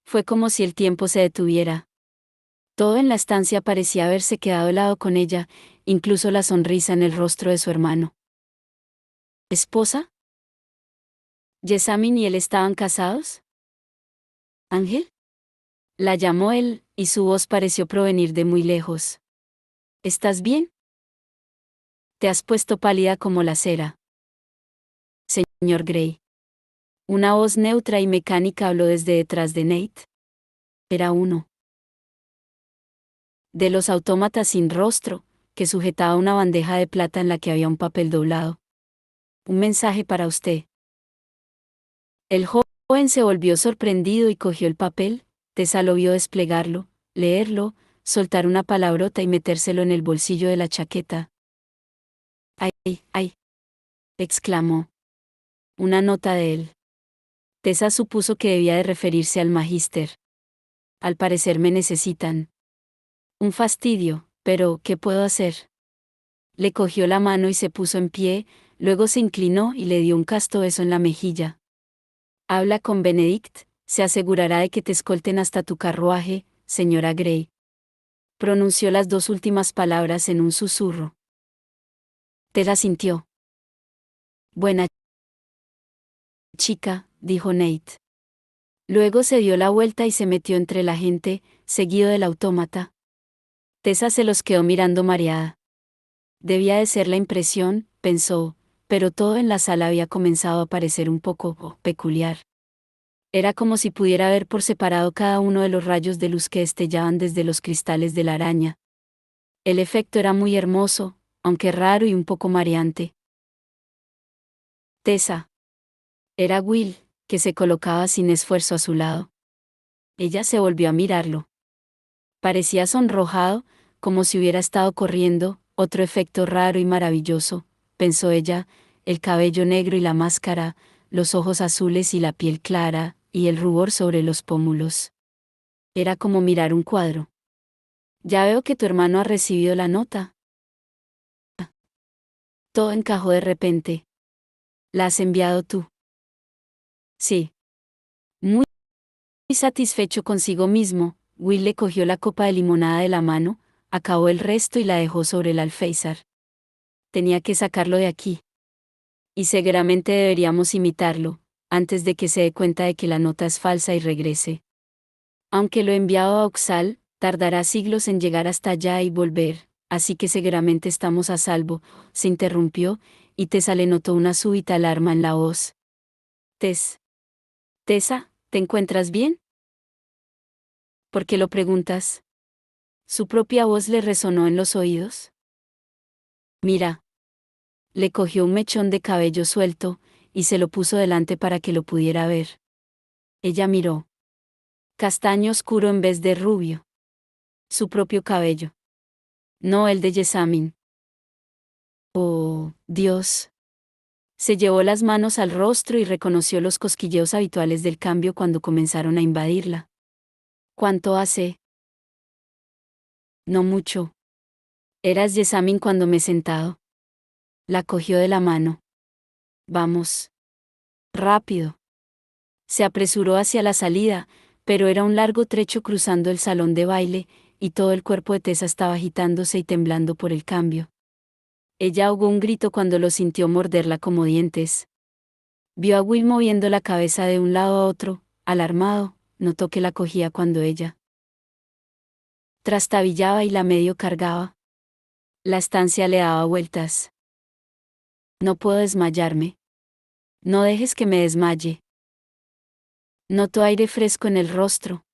Fue como si el tiempo se detuviera. Todo en la estancia parecía haberse quedado helado con ella, incluso la sonrisa en el rostro de su hermano. ¿Esposa? ¿Jessamine y él estaban casados? ¿Ángel? La llamó él, y su voz pareció provenir de muy lejos. ¿Estás bien? Te has puesto pálida como la cera. Señor Grey. Una voz neutra y mecánica habló desde detrás de Nate. Era uno de los autómatas sin rostro, que sujetaba una bandeja de plata en la que había un papel doblado. Un mensaje para usted. El joven se volvió sorprendido y cogió el papel. Tessa lo vio desplegarlo, leerlo, soltar una palabrota y metérselo en el bolsillo de la chaqueta. ¡Ay, ay! Exclamó. Una nota de él. Tessa supuso que debía de referirse al magíster. Al parecer me necesitan. Un fastidio, pero ¿qué puedo hacer? Le cogió la mano y se puso en pie, luego se inclinó y le dio un casto beso en la mejilla. Habla con Benedict, se asegurará de que te escolten hasta tu carruaje, señora Grey. Pronunció las dos últimas palabras en un susurro. Tessa sintió. Buena chica, dijo Nate. Luego se dio la vuelta y se metió entre la gente, seguido del autómata. Tessa se los quedó mirando mareada. Debía de ser la impresión, pensó, pero todo en la sala había comenzado a parecer un poco peculiar. Era como si pudiera ver por separado cada uno de los rayos de luz que destellaban desde los cristales de la araña. El efecto era muy hermoso, aunque raro y un poco mareante. Tessa. Era Will, que se colocaba sin esfuerzo a su lado. Ella se volvió a mirarlo. Parecía sonrojado, como si hubiera estado corriendo, otro efecto raro y maravilloso, pensó ella, el cabello negro y la máscara, los ojos azules y la piel clara, y el rubor sobre los pómulos. Era como mirar un cuadro. Ya veo que tu hermano ha recibido la nota. Todo encajó de repente. ¿La has enviado tú? Sí. Muy satisfecho consigo mismo, Will le cogió la copa de limonada de la mano, acabó el resto y la dejó sobre el alféizar. Tenía que sacarlo de aquí. Y seguramente deberíamos imitarlo, antes de que se dé cuenta de que la nota es falsa y regrese. Aunque lo he enviado a Oxal, tardará siglos en llegar hasta allá y volver, así que seguramente estamos a salvo, se interrumpió, y Tessa le notó una súbita alarma en la voz. Tessa, ¿te encuentras bien? ¿Por qué lo preguntas? Su propia voz le resonó en los oídos. Mira. Le cogió un mechón de cabello suelto, y se lo puso delante para que lo pudiera ver. Ella miró. Castaño oscuro en vez de rubio. Su propio cabello. No el de Jessamine. Oh, Dios. Se llevó las manos al rostro y reconoció los cosquilleos habituales del cambio cuando comenzaron a invadirla. ¿Cuánto hace? No mucho. Eras Jessamine cuando me he sentado. La cogió de la mano. Vamos. Rápido. Se apresuró hacia la salida, pero era un largo trecho cruzando el salón de baile, y todo el cuerpo de Tessa estaba agitándose y temblando por el cambio. Ella ahogó un grito cuando lo sintió morderla como dientes. Vio a Will moviendo la cabeza de un lado a otro, alarmado, notó que la cogía cuando ella trastabillaba y la medio cargaba. La estancia le daba vueltas. No puedo desmayarme. No dejes que me desmaye. Notó aire fresco en el rostro.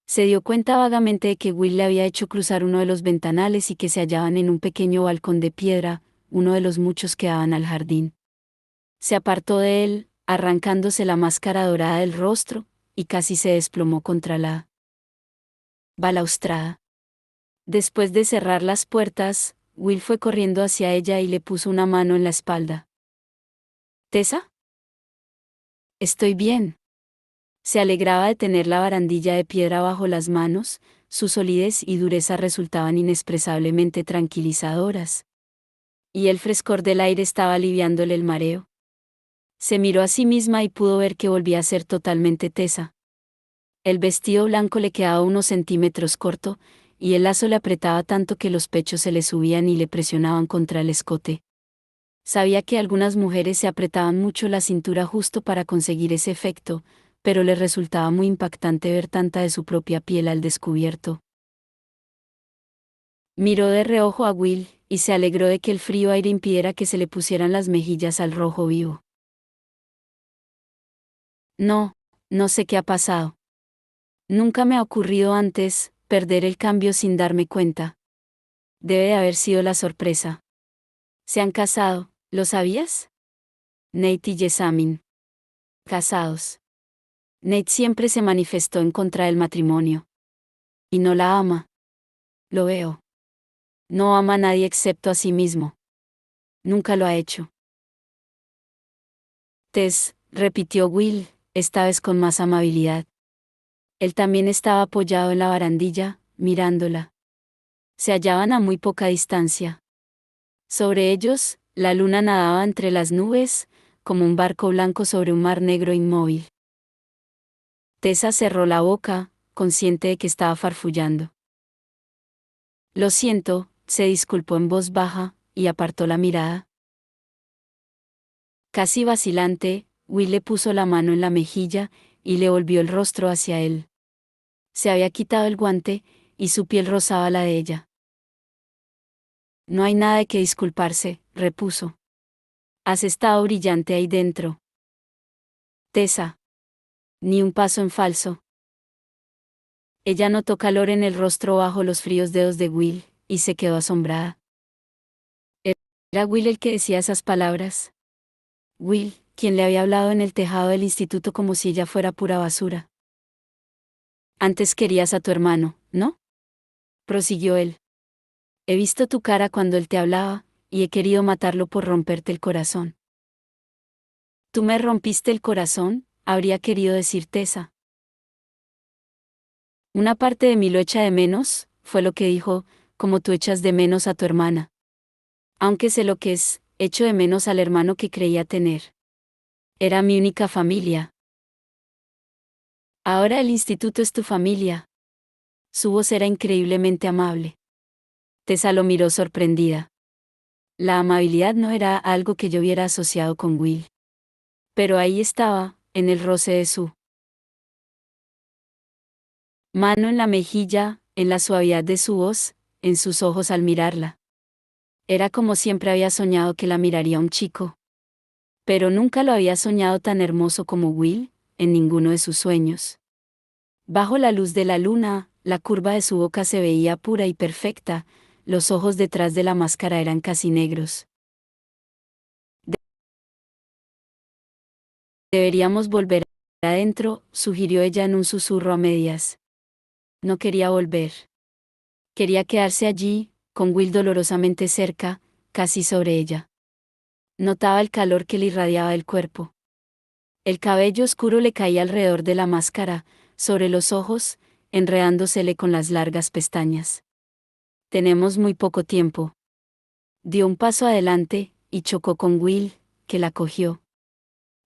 Se dio cuenta vagamente de que Will le había hecho cruzar uno de los ventanales y que se hallaban en un pequeño balcón de piedra, uno de los muchos que daban al jardín. Se apartó de él, arrancándose la máscara dorada del rostro, y casi se desplomó contra la balaustrada. Después de cerrar las puertas, Will fue corriendo hacia ella y le puso una mano en la espalda. ¿Tessa? Estoy bien. Se alegraba de tener la barandilla de piedra bajo las manos, su solidez y dureza resultaban inexpresablemente tranquilizadoras. Y el frescor del aire estaba aliviándole el mareo. Se miró a sí misma y pudo ver que volvía a ser totalmente tesa. El vestido blanco le quedaba unos centímetros corto, y el lazo le apretaba tanto que los pechos se le subían y le presionaban contra el escote. Sabía que algunas mujeres se apretaban mucho la cintura justo para conseguir ese efecto, pero le resultaba muy impactante ver tanta de su propia piel al descubierto. Miró de reojo a Will, y se alegró de que el frío aire impidiera que se le pusieran las mejillas al rojo vivo. No sé qué ha pasado. Nunca me ha ocurrido antes, perder el cambio sin darme cuenta. Debe de haber sido la sorpresa. Se han casado, ¿lo sabías? Nate y Jessamine. Casados. Nate siempre se manifestó en contra del matrimonio. Y no la ama. Lo veo. No ama a nadie excepto a sí mismo. Nunca lo ha hecho. Tess, repitió Will, esta vez con más amabilidad. Él también estaba apoyado en la barandilla, mirándola. Se hallaban a muy poca distancia. Sobre ellos, la luna nadaba entre las nubes, como un barco blanco sobre un mar negro inmóvil. Tessa cerró la boca, consciente de que estaba farfullando. Lo siento, se disculpó en voz baja, y apartó la mirada. Casi vacilante, Will le puso la mano en la mejilla, y le volvió el rostro hacia él. Se había quitado el guante, y su piel rozaba la de ella. No hay nada de qué disculparse, repuso. Has estado brillante ahí dentro. Tessa. Ni un paso en falso. Ella notó calor en el rostro bajo los fríos dedos de Will, y se quedó asombrada. ¿Era Will el que decía esas palabras? Will, quien le había hablado en el tejado del instituto como si ella fuera pura basura. Antes querías a tu hermano, ¿no? Prosiguió él. He visto tu cara cuando él te hablaba, y he querido matarlo por romperte el corazón. ¿Tú me rompiste el corazón?, habría querido decir Tessa. Una parte de mí lo echa de menos, fue lo que dijo, como tú echas de menos a tu hermana. Aunque sé lo que es, echo de menos al hermano que creía tener. Era mi única familia. Ahora el instituto es tu familia. Su voz era increíblemente amable. Tessa lo miró sorprendida. La amabilidad no era algo que yo hubiera asociado con Will. Pero ahí estaba, en el roce de su mano en la mejilla, en la suavidad de su voz, en sus ojos al mirarla. Era como siempre había soñado que la miraría un chico. Pero nunca lo había soñado tan hermoso como Will, en ninguno de sus sueños. Bajo la luz de la luna, la curva de su boca se veía pura y perfecta, los ojos detrás de la máscara eran casi negros. Deberíamos volver adentro, sugirió ella en un susurro a medias. No quería volver. Quería quedarse allí, con Will dolorosamente cerca, casi sobre ella. Notaba el calor que le irradiaba el cuerpo. El cabello oscuro le caía alrededor de la máscara, sobre los ojos, enredándosele con las largas pestañas. Tenemos muy poco tiempo. Dio un paso adelante, y chocó con Will, que la cogió.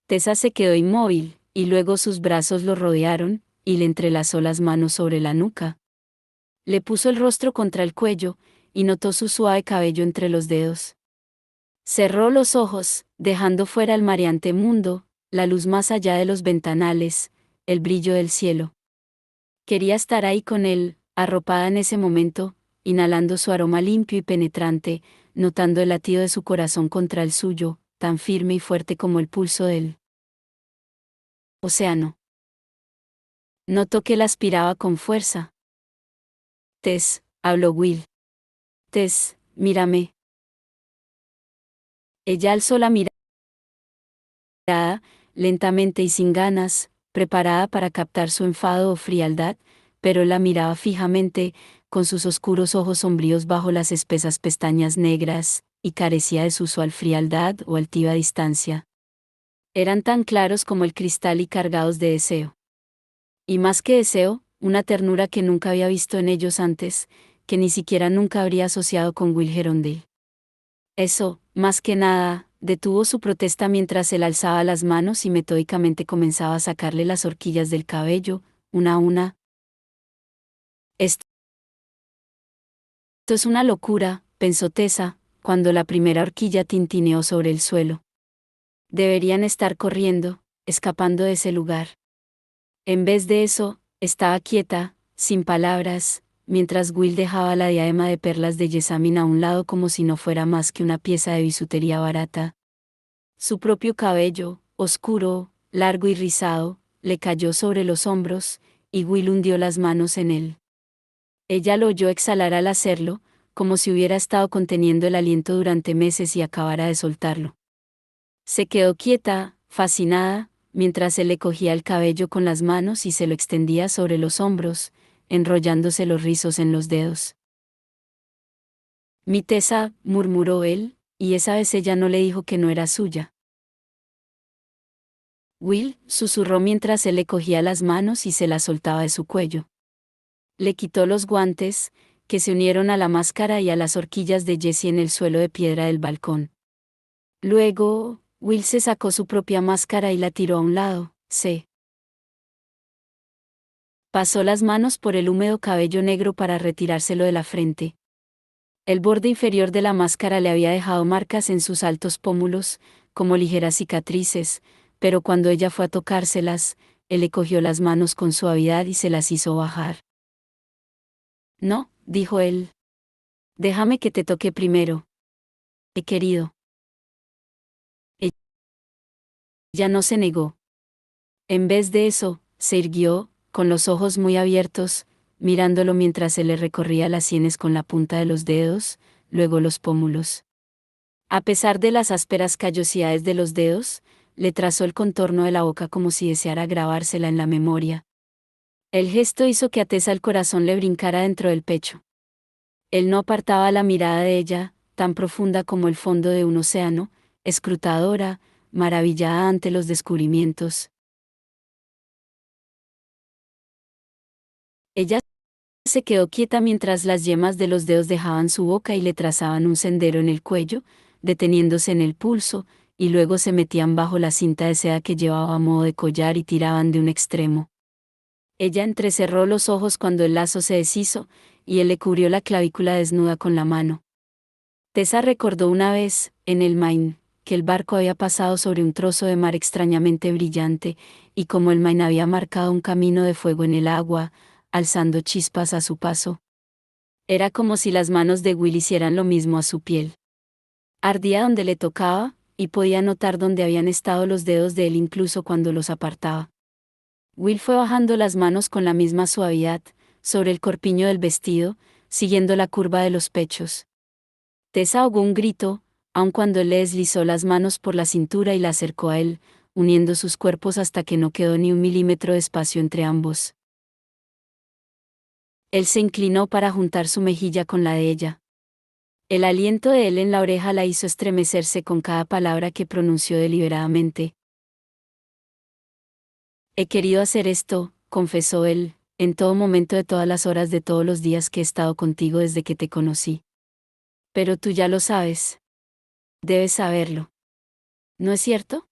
Tessa se quedó inmóvil, y luego sus brazos lo rodearon, y le entrelazó las manos sobre la nuca. Le puso el rostro contra el cuello, y notó su suave cabello entre los dedos. Cerró los ojos, dejando fuera el mareante mundo, la luz más allá de los ventanales, el brillo del cielo. Quería estar ahí con él, arropada en ese momento, inhalando su aroma limpio y penetrante, notando el latido de su corazón contra el suyo, tan firme y fuerte como el pulso del océano. Notó que la aspiraba con fuerza. Tess, habló Will. Tess, mírame. Ella alzó la mirada, lentamente y sin ganas, preparada para captar su enfado o frialdad, pero la miraba fijamente, con sus oscuros ojos sombríos bajo las espesas pestañas negras, y carecía de su usual frialdad o altiva distancia. Eran tan claros como el cristal y cargados de deseo. Y más que deseo, una ternura que nunca había visto en ellos antes, que ni siquiera nunca habría asociado con Will Gerondale. Eso, más que nada, detuvo su protesta mientras él alzaba las manos y metódicamente comenzaba a sacarle las horquillas del cabello, una a una. Esto es una locura, pensó Tessa, cuando la primera horquilla tintineó sobre el suelo. Deberían estar corriendo, escapando de ese lugar. En vez de eso, estaba quieta, sin palabras, mientras Will dejaba la diadema de perlas de Jessamine a un lado como si no fuera más que una pieza de bisutería barata. Su propio cabello, oscuro, largo y rizado, le cayó sobre los hombros, y Will hundió las manos en él. Ella lo oyó exhalar al hacerlo, como si hubiera estado conteniendo el aliento durante meses y acabara de soltarlo. Se quedó quieta, fascinada, mientras él le cogía el cabello con las manos y se lo extendía sobre los hombros, enrollándose los rizos en los dedos. Mi Tessa, murmuró él, y esa vez ella no le dijo que no era suya. Will, susurró mientras él le cogía las manos y se las soltaba de su cuello. Le quitó los guantes, que se unieron a la máscara y a las horquillas de Jessie en el suelo de piedra del balcón. Luego, Will se sacó su propia máscara y la tiró a un lado, pasó las manos por el húmedo cabello negro para retirárselo de la frente. El borde inferior de la máscara le había dejado marcas en sus altos pómulos, como ligeras cicatrices, pero cuando ella fue a tocárselas, él le cogió las manos con suavidad y se las hizo bajar. No, dijo él. Déjame que te toque primero. He querido. Ella no se negó. En vez de eso, se irguió, con los ojos muy abiertos, mirándolo mientras él le recorría las sienes con la punta de los dedos, luego los pómulos. A pesar de las ásperas callosidades de los dedos, le trazó el contorno de la boca como si deseara grabársela en la memoria. El gesto hizo que a Tessa el corazón le brincara dentro del pecho. Él no apartaba la mirada de ella, tan profunda como el fondo de un océano, escrutadora, maravillada ante los descubrimientos. Ella se quedó quieta mientras las yemas de los dedos dejaban su boca y le trazaban un sendero en el cuello, deteniéndose en el pulso, y luego se metían bajo la cinta de seda que llevaba a modo de collar y tiraban de un extremo. Ella entrecerró los ojos cuando el lazo se deshizo, y él le cubrió la clavícula desnuda con la mano. Tessa recordó una vez, en el Maine, que el barco había pasado sobre un trozo de mar extrañamente brillante, y como el Maine había marcado un camino de fuego en el agua, alzando chispas a su paso. Era como si las manos de Will hicieran lo mismo a su piel. Ardía donde le tocaba, y podía notar dónde habían estado los dedos de él incluso cuando los apartaba. Will fue bajando las manos con la misma suavidad, sobre el corpiño del vestido, siguiendo la curva de los pechos. Tessa ahogó un grito, aun cuando él le deslizó las manos por la cintura y la acercó a él, uniendo sus cuerpos hasta que no quedó ni un milímetro de espacio entre ambos. Él se inclinó para juntar su mejilla con la de ella. El aliento de él en la oreja la hizo estremecerse con cada palabra que pronunció deliberadamente. He querido hacer esto, confesó él, en todo momento de todas las horas de todos los días que he estado contigo desde que te conocí. Pero tú ya lo sabes. Debes saberlo. ¿No es cierto?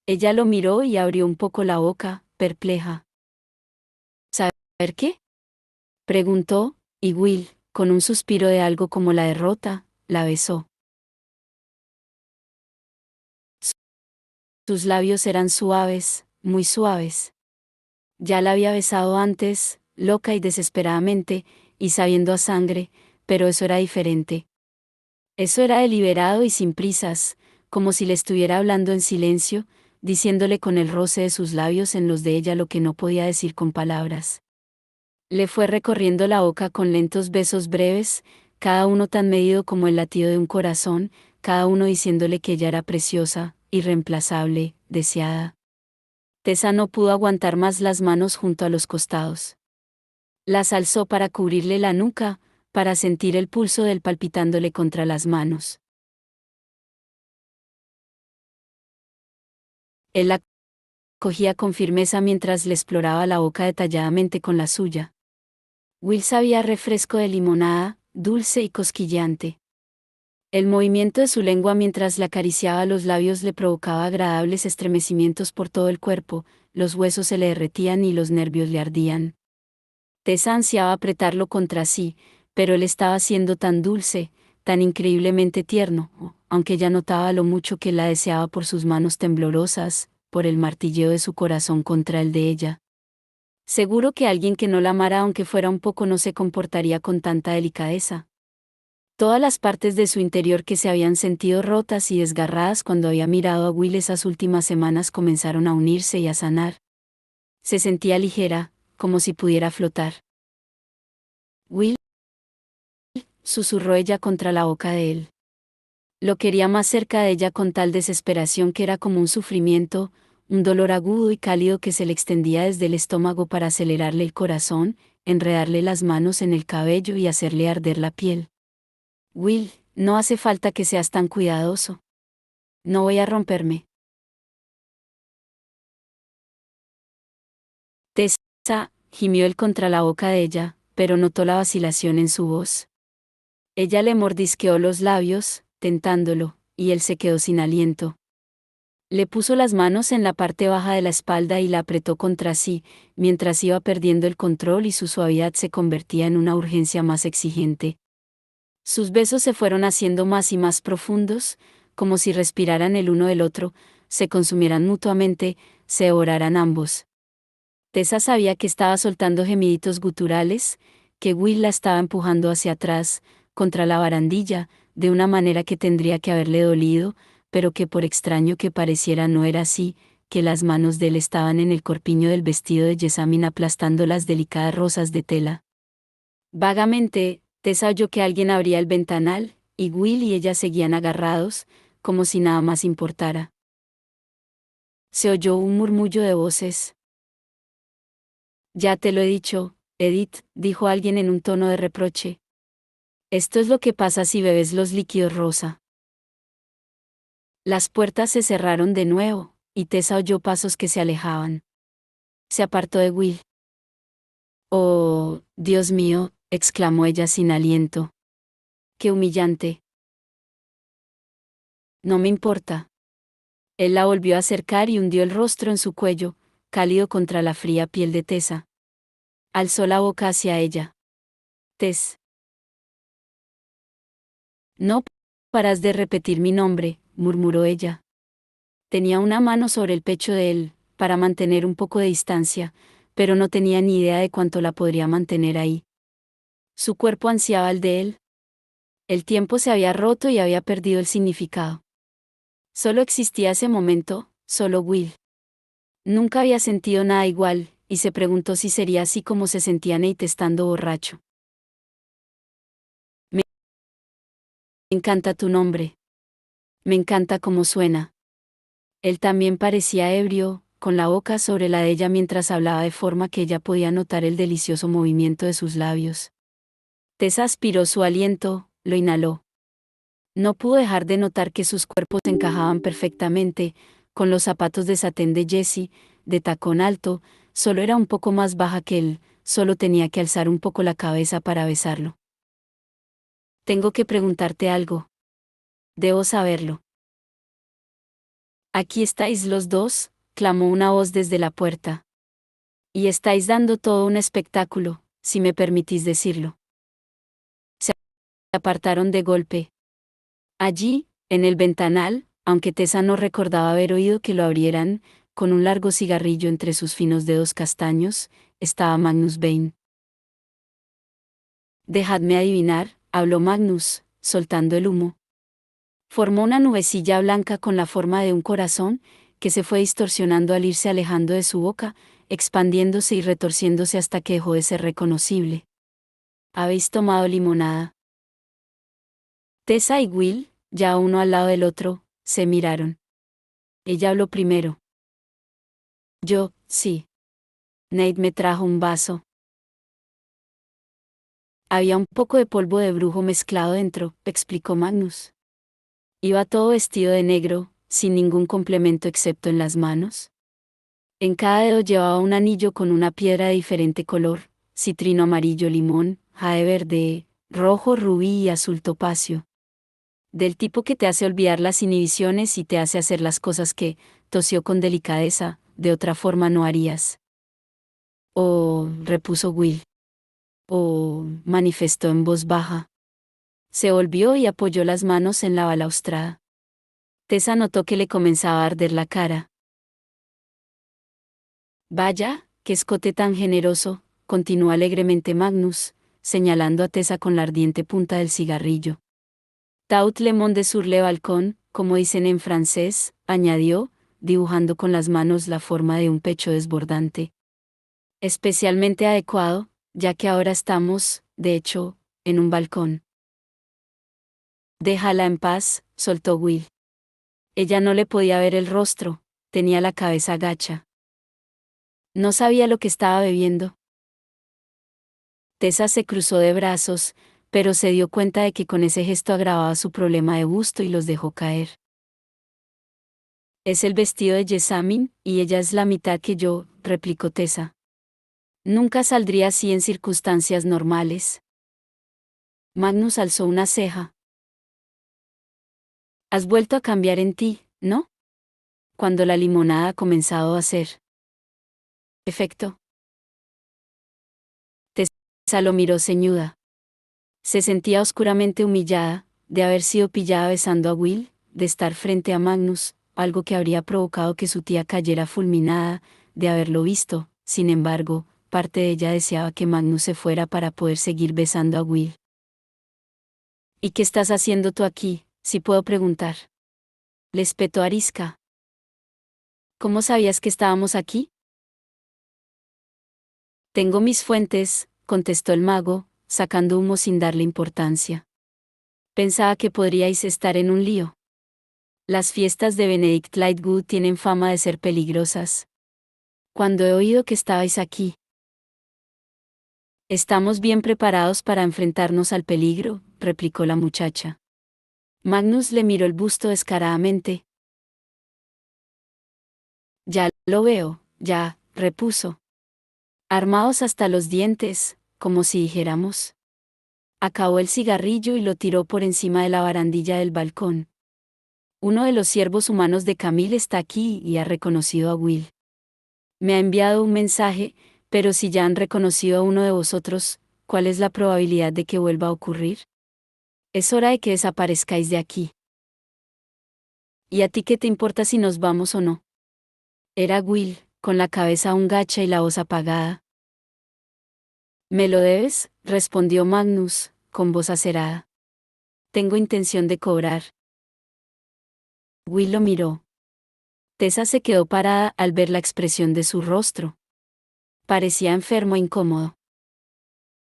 Ella lo miró y abrió un poco la boca, perpleja. ¿Saber qué? Preguntó, y Will, con un suspiro de algo como la derrota, la besó. Sus labios eran suaves, muy suaves. Ya la había besado antes, loca y desesperadamente, y sabiendo a sangre, pero eso era diferente. Eso era deliberado y sin prisas, como si le estuviera hablando en silencio, diciéndole con el roce de sus labios en los de ella lo que no podía decir con palabras. Le fue recorriendo la boca con lentos besos breves, cada uno tan medido como el latido de un corazón, cada uno diciéndole que ella era preciosa, irreemplazable, deseada. Tessa no pudo aguantar más las manos junto a los costados. Las alzó para cubrirle la nuca, para sentir el pulso del palpitándole contra las manos. Él la cogía con firmeza mientras le exploraba la boca detalladamente con la suya. Will sabía refresco de limonada, dulce y cosquilleante. El movimiento de su lengua mientras le acariciaba los labios le provocaba agradables estremecimientos por todo el cuerpo, los huesos se le derretían y los nervios le ardían. Tessa ansiaba apretarlo contra sí, pero él estaba siendo tan dulce, tan increíblemente tierno, aunque ella notaba lo mucho que la deseaba por sus manos temblorosas, por el martilleo de su corazón contra el de ella. Seguro que alguien que no la amara aunque fuera un poco no se comportaría con tanta delicadeza. Todas las partes de su interior que se habían sentido rotas y desgarradas cuando había mirado a Will esas últimas semanas comenzaron a unirse y a sanar. Se sentía ligera, como si pudiera flotar. Will, susurró ella contra la boca de él. Lo quería más cerca de ella con tal desesperación que era como un sufrimiento, un dolor agudo y cálido que se le extendía desde el estómago para acelerarle el corazón, enredarle las manos en el cabello y hacerle arder la piel. Will, no hace falta que seas tan cuidadoso. No voy a romperme. Tessa, gimió él contra la boca de ella, pero notó la vacilación en su voz. Ella le mordisqueó los labios, tentándolo, y él se quedó sin aliento. Le puso las manos en la parte baja de la espalda y la apretó contra sí, mientras iba perdiendo el control y su suavidad se convertía en una urgencia más exigente. Sus besos se fueron haciendo más y más profundos, como si respiraran el uno del otro, se consumieran mutuamente, se devoraran ambos. Tessa sabía que estaba soltando gemiditos guturales, que Will la estaba empujando hacia atrás, contra la barandilla, de una manera que tendría que haberle dolido, pero que por extraño que pareciera no era así, que las manos de él estaban en el corpiño del vestido de Jessamine aplastando las delicadas rosas de tela. Vagamente, Tessa oyó que alguien abría el ventanal, y Will y ella seguían agarrados, como si nada más importara. Se oyó un murmullo de voces. Ya te lo he dicho, Edith, dijo alguien en un tono de reproche. Esto es lo que pasa si bebes los líquidos rosa. Las puertas se cerraron de nuevo, y Tessa oyó pasos que se alejaban. Se apartó de Will. Oh, Dios mío, exclamó ella sin aliento. Qué humillante. No me importa. Él la volvió a acercar y hundió el rostro en su cuello, cálido contra la fría piel de Tessa. Alzó la boca hacia ella. Tess. No paras de repetir mi nombre, murmuró ella. Tenía una mano sobre el pecho de él, para mantener un poco de distancia, pero no tenía ni idea de cuánto la podría mantener ahí. Su cuerpo ansiaba el de él. El tiempo se había roto y había perdido el significado. Solo existía ese momento, solo Will. Nunca había sentido nada igual, y se preguntó si sería así como se sentía Nate estando borracho. Me encanta tu nombre. Me encanta cómo suena. Él también parecía ebrio, con la boca sobre la de ella mientras hablaba de forma que ella podía notar el delicioso movimiento de sus labios. Tessa aspiró su aliento, lo inhaló. No pudo dejar de notar que sus cuerpos encajaban perfectamente, con los zapatos de satén de Jessie, de tacón alto, solo era un poco más baja que él, solo tenía que alzar un poco la cabeza para besarlo. Tengo que preguntarte algo. Debo saberlo. Aquí estáis los dos, clamó una voz desde la puerta. Y estáis dando todo un espectáculo, si me permitís decirlo. Se apartaron de golpe. Allí, en el ventanal, aunque Tessa no recordaba haber oído que lo abrieran, con un largo cigarrillo entre sus finos dedos castaños, estaba Magnus Bane. Dejadme adivinar, habló Magnus, soltando el humo. Formó una nubecilla blanca con la forma de un corazón, que se fue distorsionando al irse alejando de su boca, expandiéndose y retorciéndose hasta que dejó de ser reconocible. ¿Habéis tomado limonada? Tessa y Will, ya uno al lado del otro, se miraron. Ella habló primero. Yo, sí. Nate me trajo un vaso. Había un poco de polvo de brujo mezclado dentro, explicó Magnus. Iba todo vestido de negro, sin ningún complemento excepto en las manos. En cada dedo llevaba un anillo con una piedra de diferente color, citrino amarillo limón, jade verde, rojo rubí y azul topacio. Del tipo que te hace olvidar las inhibiciones y te hace hacer las cosas que, tosió con delicadeza, de otra forma no harías. Oh, repuso Will. Oh, manifestó en voz baja. Se volvió y apoyó las manos en la balaustrada. Tessa notó que le comenzaba a arder la cara. Vaya, qué escote tan generoso, continuó alegremente Magnus, señalando a Tessa con la ardiente punta del cigarrillo. Tout le monde sur le balcón, como dicen en francés, añadió, dibujando con las manos la forma de un pecho desbordante. Especialmente adecuado, ya que ahora estamos, de hecho, en un balcón. Déjala en paz, soltó Will. Ella no le podía ver el rostro, tenía la cabeza gacha. No sabía lo que estaba bebiendo. Tessa se cruzó de brazos, pero se dio cuenta de que con ese gesto agravaba su problema de gusto y los dejó caer. Es el vestido de Jessamine, y ella es la mitad que yo, replicó Tessa. Nunca saldría así en circunstancias normales. Magnus alzó una ceja. Has vuelto a cambiar en ti, ¿no? Cuando la limonada ha comenzado a hacer efecto. Tessa lo miró ceñuda. Se sentía oscuramente humillada, de haber sido pillada besando a Will, de estar frente a Magnus, algo que habría provocado que su tía cayera fulminada, de haberlo visto. Sin embargo, parte de ella deseaba que Magnus se fuera para poder seguir besando a Will. ¿Y qué estás haciendo tú aquí, si puedo preguntar? Le espetó Arisca. ¿Cómo sabías que estábamos aquí? Tengo mis fuentes, contestó el mago, sacando humo sin darle importancia. Pensaba que podríais estar en un lío. Las fiestas de Benedict Lightwood tienen fama de ser peligrosas. Cuando he oído que estabais aquí. Estamos bien preparados para enfrentarnos al peligro, replicó la muchacha. Magnus le miró el busto descaradamente. Ya lo veo, ya, repuso. Armados hasta los dientes, como si dijéramos. Acabó el cigarrillo y lo tiró por encima de la barandilla del balcón. Uno de los siervos humanos de Camille está aquí y ha reconocido a Will. Me ha enviado un mensaje, pero si ya han reconocido a uno de vosotros, ¿cuál es la probabilidad de que vuelva a ocurrir? Es hora de que desaparezcáis de aquí. ¿Y a ti qué te importa si nos vamos o no? Era Will, con la cabeza aún gacha y la voz apagada. ¿Me lo debes?, respondió Magnus, con voz acerada. Tengo intención de cobrar. Will lo miró. Tessa se quedó parada al ver la expresión de su rostro. Parecía enfermo e incómodo.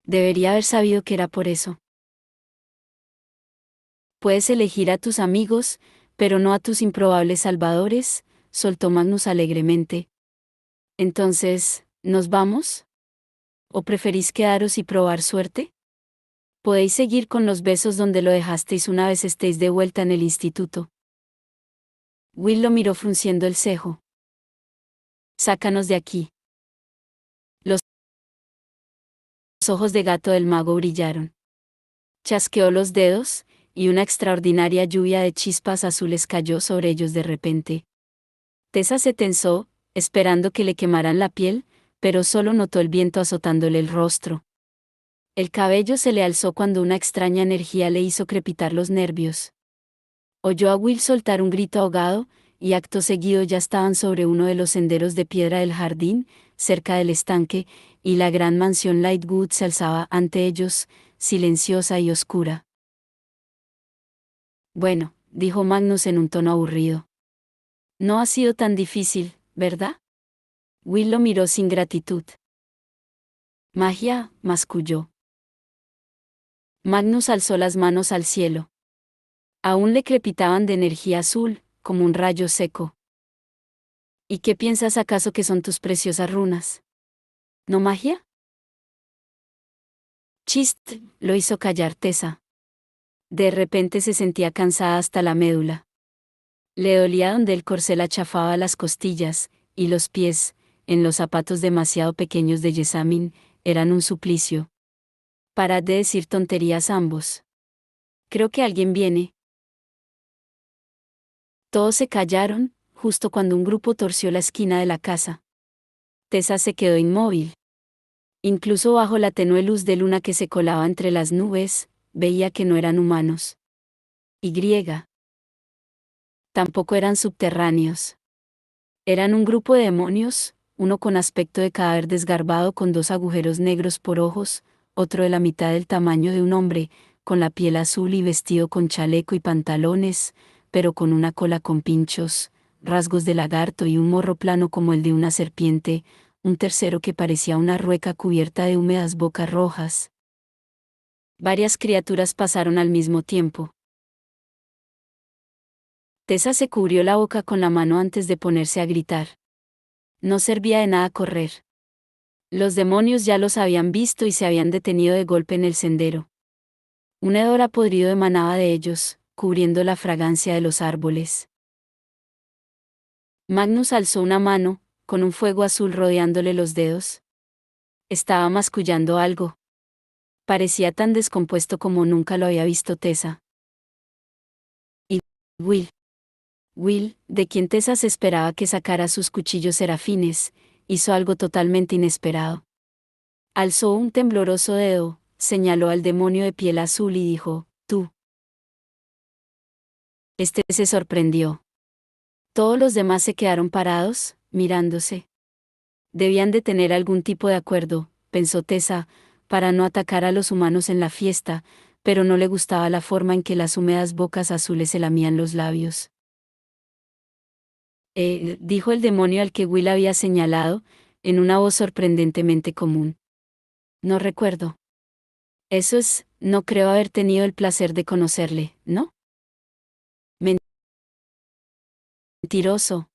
Debería haber sabido que era por eso. Puedes elegir a tus amigos, pero no a tus improbables salvadores, soltó Magnus alegremente. Entonces, ¿nos vamos? ¿O preferís quedaros y probar suerte? Podéis seguir con los besos donde lo dejasteis una vez estéis de vuelta en el instituto. Will lo miró frunciendo el cejo. Sácanos de aquí. Los ojos de gato del mago brillaron. Chasqueó los dedos, y una extraordinaria lluvia de chispas azules cayó sobre ellos de repente. Tessa se tensó, esperando que le quemaran la piel, pero solo notó el viento azotándole el rostro. El cabello se le alzó cuando una extraña energía le hizo crepitar los nervios. Oyó a Will soltar un grito ahogado, y acto seguido ya estaban sobre uno de los senderos de piedra del jardín, cerca del estanque, y la gran mansión Lightwood se alzaba ante ellos, silenciosa y oscura. Bueno, dijo Magnus en un tono aburrido. No ha sido tan difícil, ¿verdad? Will lo miró sin gratitud. Magia, masculló. Magnus alzó las manos al cielo. Aún le crepitaban de energía azul, como un rayo seco. ¿Y qué piensas acaso que son tus preciosas runas? ¿No magia? Chist, lo hizo callar Tessa. De repente se sentía cansada hasta la médula. Le dolía donde el corcel achafaba las costillas, y los pies, en los zapatos demasiado pequeños de Jessamine, eran un suplicio. Parad de decir tonterías ambos. Creo que alguien viene. Todos se callaron, justo cuando un grupo torció la esquina de la casa. Tessa se quedó inmóvil. Incluso bajo la tenue luz de luna que se colaba entre las nubes, veía que no eran humanos. Y tampoco eran subterráneos. Eran un grupo de demonios, uno con aspecto de cadáver desgarbado con 2 agujeros negros por ojos, otro de la mitad del tamaño de un hombre, con la piel azul y vestido con chaleco y pantalones, pero con una cola con pinchos, rasgos de lagarto y un morro plano como el de una serpiente, un tercero que parecía una rueca cubierta de húmedas bocas rojas. Varias criaturas pasaron al mismo tiempo. Tessa se cubrió la boca con la mano antes de ponerse a gritar. No servía de nada correr. Los demonios ya los habían visto y se habían detenido de golpe en el sendero. Un hedor podrido emanaba de ellos, cubriendo la fragancia de los árboles. Magnus alzó una mano, con un fuego azul rodeándole los dedos. Estaba mascullando algo. Parecía tan descompuesto como nunca lo había visto Tessa. Y Will, de quien Tessa se esperaba que sacara sus cuchillos serafines, hizo algo totalmente inesperado. Alzó un tembloroso dedo, señaló al demonio de piel azul y dijo, tú. Este se sorprendió. Todos los demás se quedaron parados, mirándose. Debían de tener algún tipo de acuerdo, pensó Tessa, para no atacar a los humanos en la fiesta, pero no le gustaba la forma en que las húmedas bocas azules se lamían los labios. Dijo el demonio al que Will había señalado, en una voz sorprendentemente común. No recuerdo. Eso es, no creo haber tenido el placer de conocerle, ¿no? Mentiroso.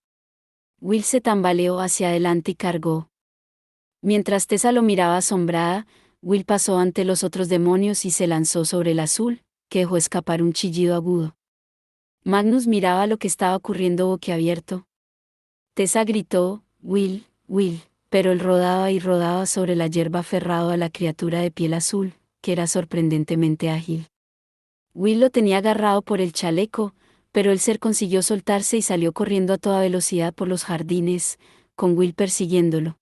Will se tambaleó hacia adelante y cargó. Mientras Tessa lo miraba asombrada, Will pasó ante los otros demonios y se lanzó sobre el azul, que dejó escapar un chillido agudo. Magnus miraba lo que estaba ocurriendo boquiabierto. Tessa gritó, Will, Will, pero él rodaba y rodaba sobre la hierba aferrado a la criatura de piel azul, que era sorprendentemente ágil. Will lo tenía agarrado por el chaleco, pero el ser consiguió soltarse y salió corriendo a toda velocidad por los jardines, con Will persiguiéndolo.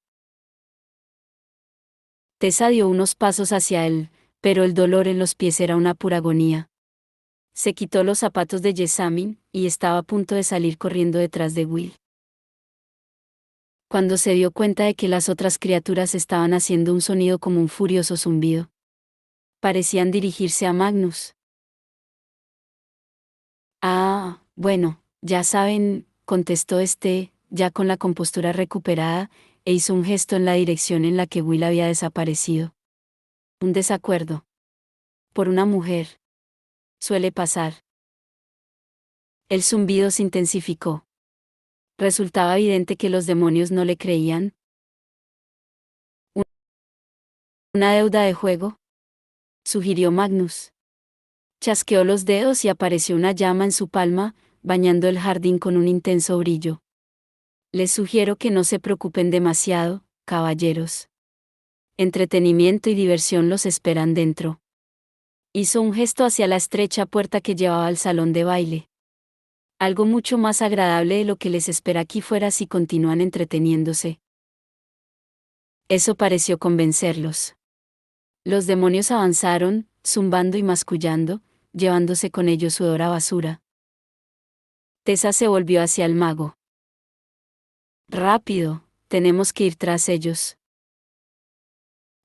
Tessa dio unos pasos hacia él, pero el dolor en los pies era una pura agonía. Se quitó los zapatos de Jessamine, y estaba a punto de salir corriendo detrás de Will. Cuando se dio cuenta de que las otras criaturas estaban haciendo un sonido como un furioso zumbido. Parecían dirigirse a Magnus. Ah, bueno, ya saben, contestó ya con la compostura recuperada, e hizo un gesto en la dirección en la que Will había desaparecido. Un desacuerdo. Por una mujer. Suele pasar. El zumbido se intensificó. Resultaba evidente que los demonios no le creían. ¿Una deuda de juego? Sugirió Magnus. Chasqueó los dedos y apareció una llama en su palma, bañando el jardín con un intenso brillo. Les sugiero que no se preocupen demasiado, caballeros. Entretenimiento y diversión los esperan dentro. Hizo un gesto hacia la estrecha puerta que llevaba al salón de baile. Algo mucho más agradable de lo que les espera aquí fuera si continúan entreteniéndose. Eso pareció convencerlos. Los demonios avanzaron, zumbando y mascullando, llevándose con ellos su hedor a basura. Tessa se volvió hacia el mago. Rápido, tenemos que ir tras ellos.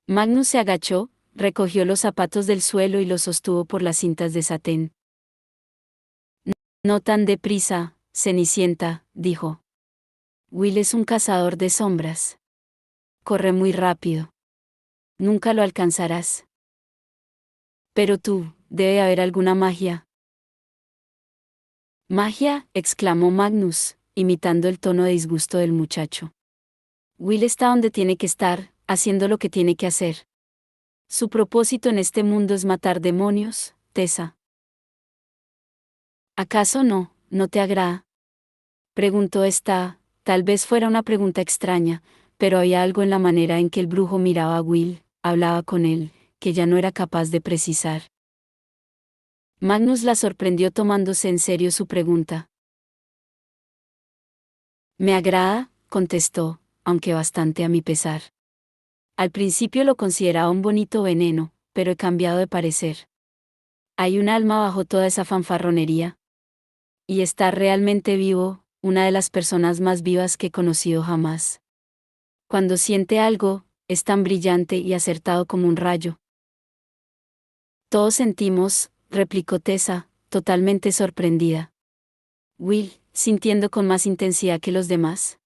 Magnus se agachó, recogió los zapatos del suelo y los sostuvo por las cintas de satén. No tan deprisa, Cenicienta, dijo. Will es un cazador de sombras. Corre muy rápido. Nunca lo alcanzarás. Pero tú, debe haber alguna magia. Magia, exclamó Magnus, imitando el tono de disgusto del muchacho. Will está donde tiene que estar, haciendo lo que tiene que hacer. Su propósito en este mundo es matar demonios, Tessa. ¿Acaso no te agrada? Preguntó esta, tal vez fuera una pregunta extraña, pero había algo en la manera en que el brujo miraba a Will, hablaba con él, que ya no era capaz de precisar. Magnus la sorprendió tomándose en serio su pregunta. Me agrada, contestó, aunque bastante a mi pesar. Al principio lo consideraba un bonito veneno, pero he cambiado de parecer. Hay un alma bajo toda esa fanfarronería. Y está realmente vivo, una de las personas más vivas que he conocido jamás. Cuando siente algo, es tan brillante y acertado como un rayo. Todos sentimos, replicó Tessa, totalmente sorprendida. Will, sintiendo con más intensidad que los demás.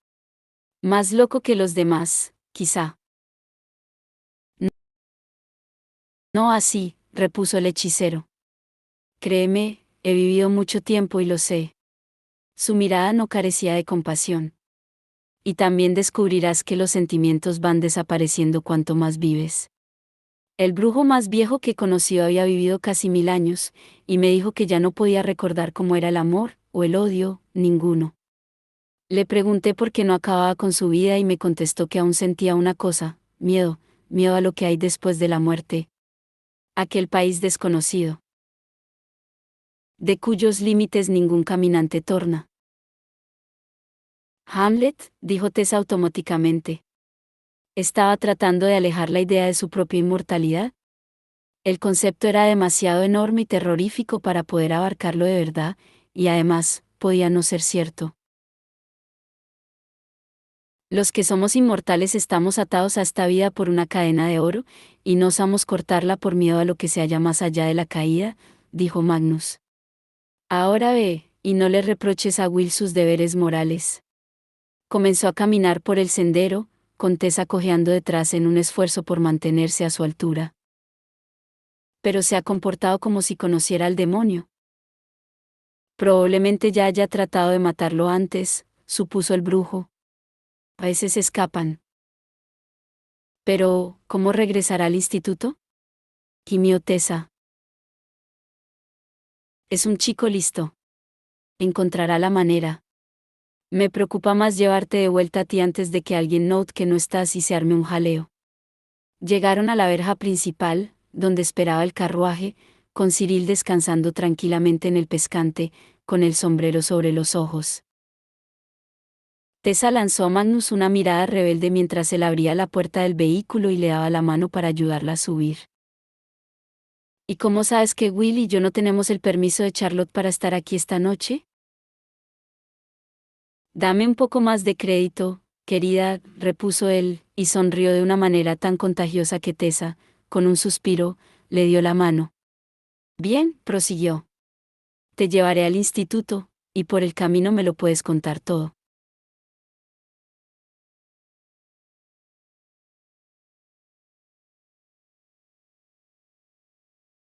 Más loco que los demás, quizá. No así, repuso el hechicero. Créeme, he vivido mucho tiempo y lo sé. Su mirada no carecía de compasión. Y también descubrirás que los sentimientos van desapareciendo cuanto más vives. El brujo más viejo que conoció había vivido casi 1000 años, y me dijo que ya no podía recordar cómo era el amor, o el odio, ninguno. Le pregunté por qué no acababa con su vida y me contestó que aún sentía una cosa, miedo, miedo a lo que hay después de la muerte. Aquel país desconocido. De cuyos límites ningún caminante torna. Hamlet, dijo Tessa automáticamente. ¿Estaba tratando de alejar la idea de su propia inmortalidad? El concepto era demasiado enorme y terrorífico para poder abarcarlo de verdad, y además, podía no ser cierto. Los que somos inmortales estamos atados a esta vida por una cadena de oro, y no osamos cortarla por miedo a lo que se halla más allá de la caída, dijo Magnus. Ahora ve, y no le reproches a Will sus deberes morales. Comenzó a caminar por el sendero, con Tessa cojeando detrás en un esfuerzo por mantenerse a su altura. Pero se ha comportado como si conociera al demonio. Probablemente ya haya tratado de matarlo antes, supuso el brujo. A veces escapan. Pero, ¿cómo regresará al instituto? Gimió Tessa. Es un chico listo. Encontrará la manera. Me preocupa más llevarte de vuelta a ti antes de que alguien note que no estás y se arme un jaleo. Llegaron a la verja principal, donde esperaba el carruaje, con Cyril descansando tranquilamente en el pescante, con el sombrero sobre los ojos. Tessa lanzó a Magnus una mirada rebelde mientras él abría la puerta del vehículo y le daba la mano para ayudarla a subir. ¿Y cómo sabes que Will y yo no tenemos el permiso de Charlotte para estar aquí esta noche? Dame un poco más de crédito, querida, repuso él, y sonrió de una manera tan contagiosa que Tessa, con un suspiro, le dio la mano. Bien, prosiguió. Te llevaré al instituto, y por el camino me lo puedes contar todo.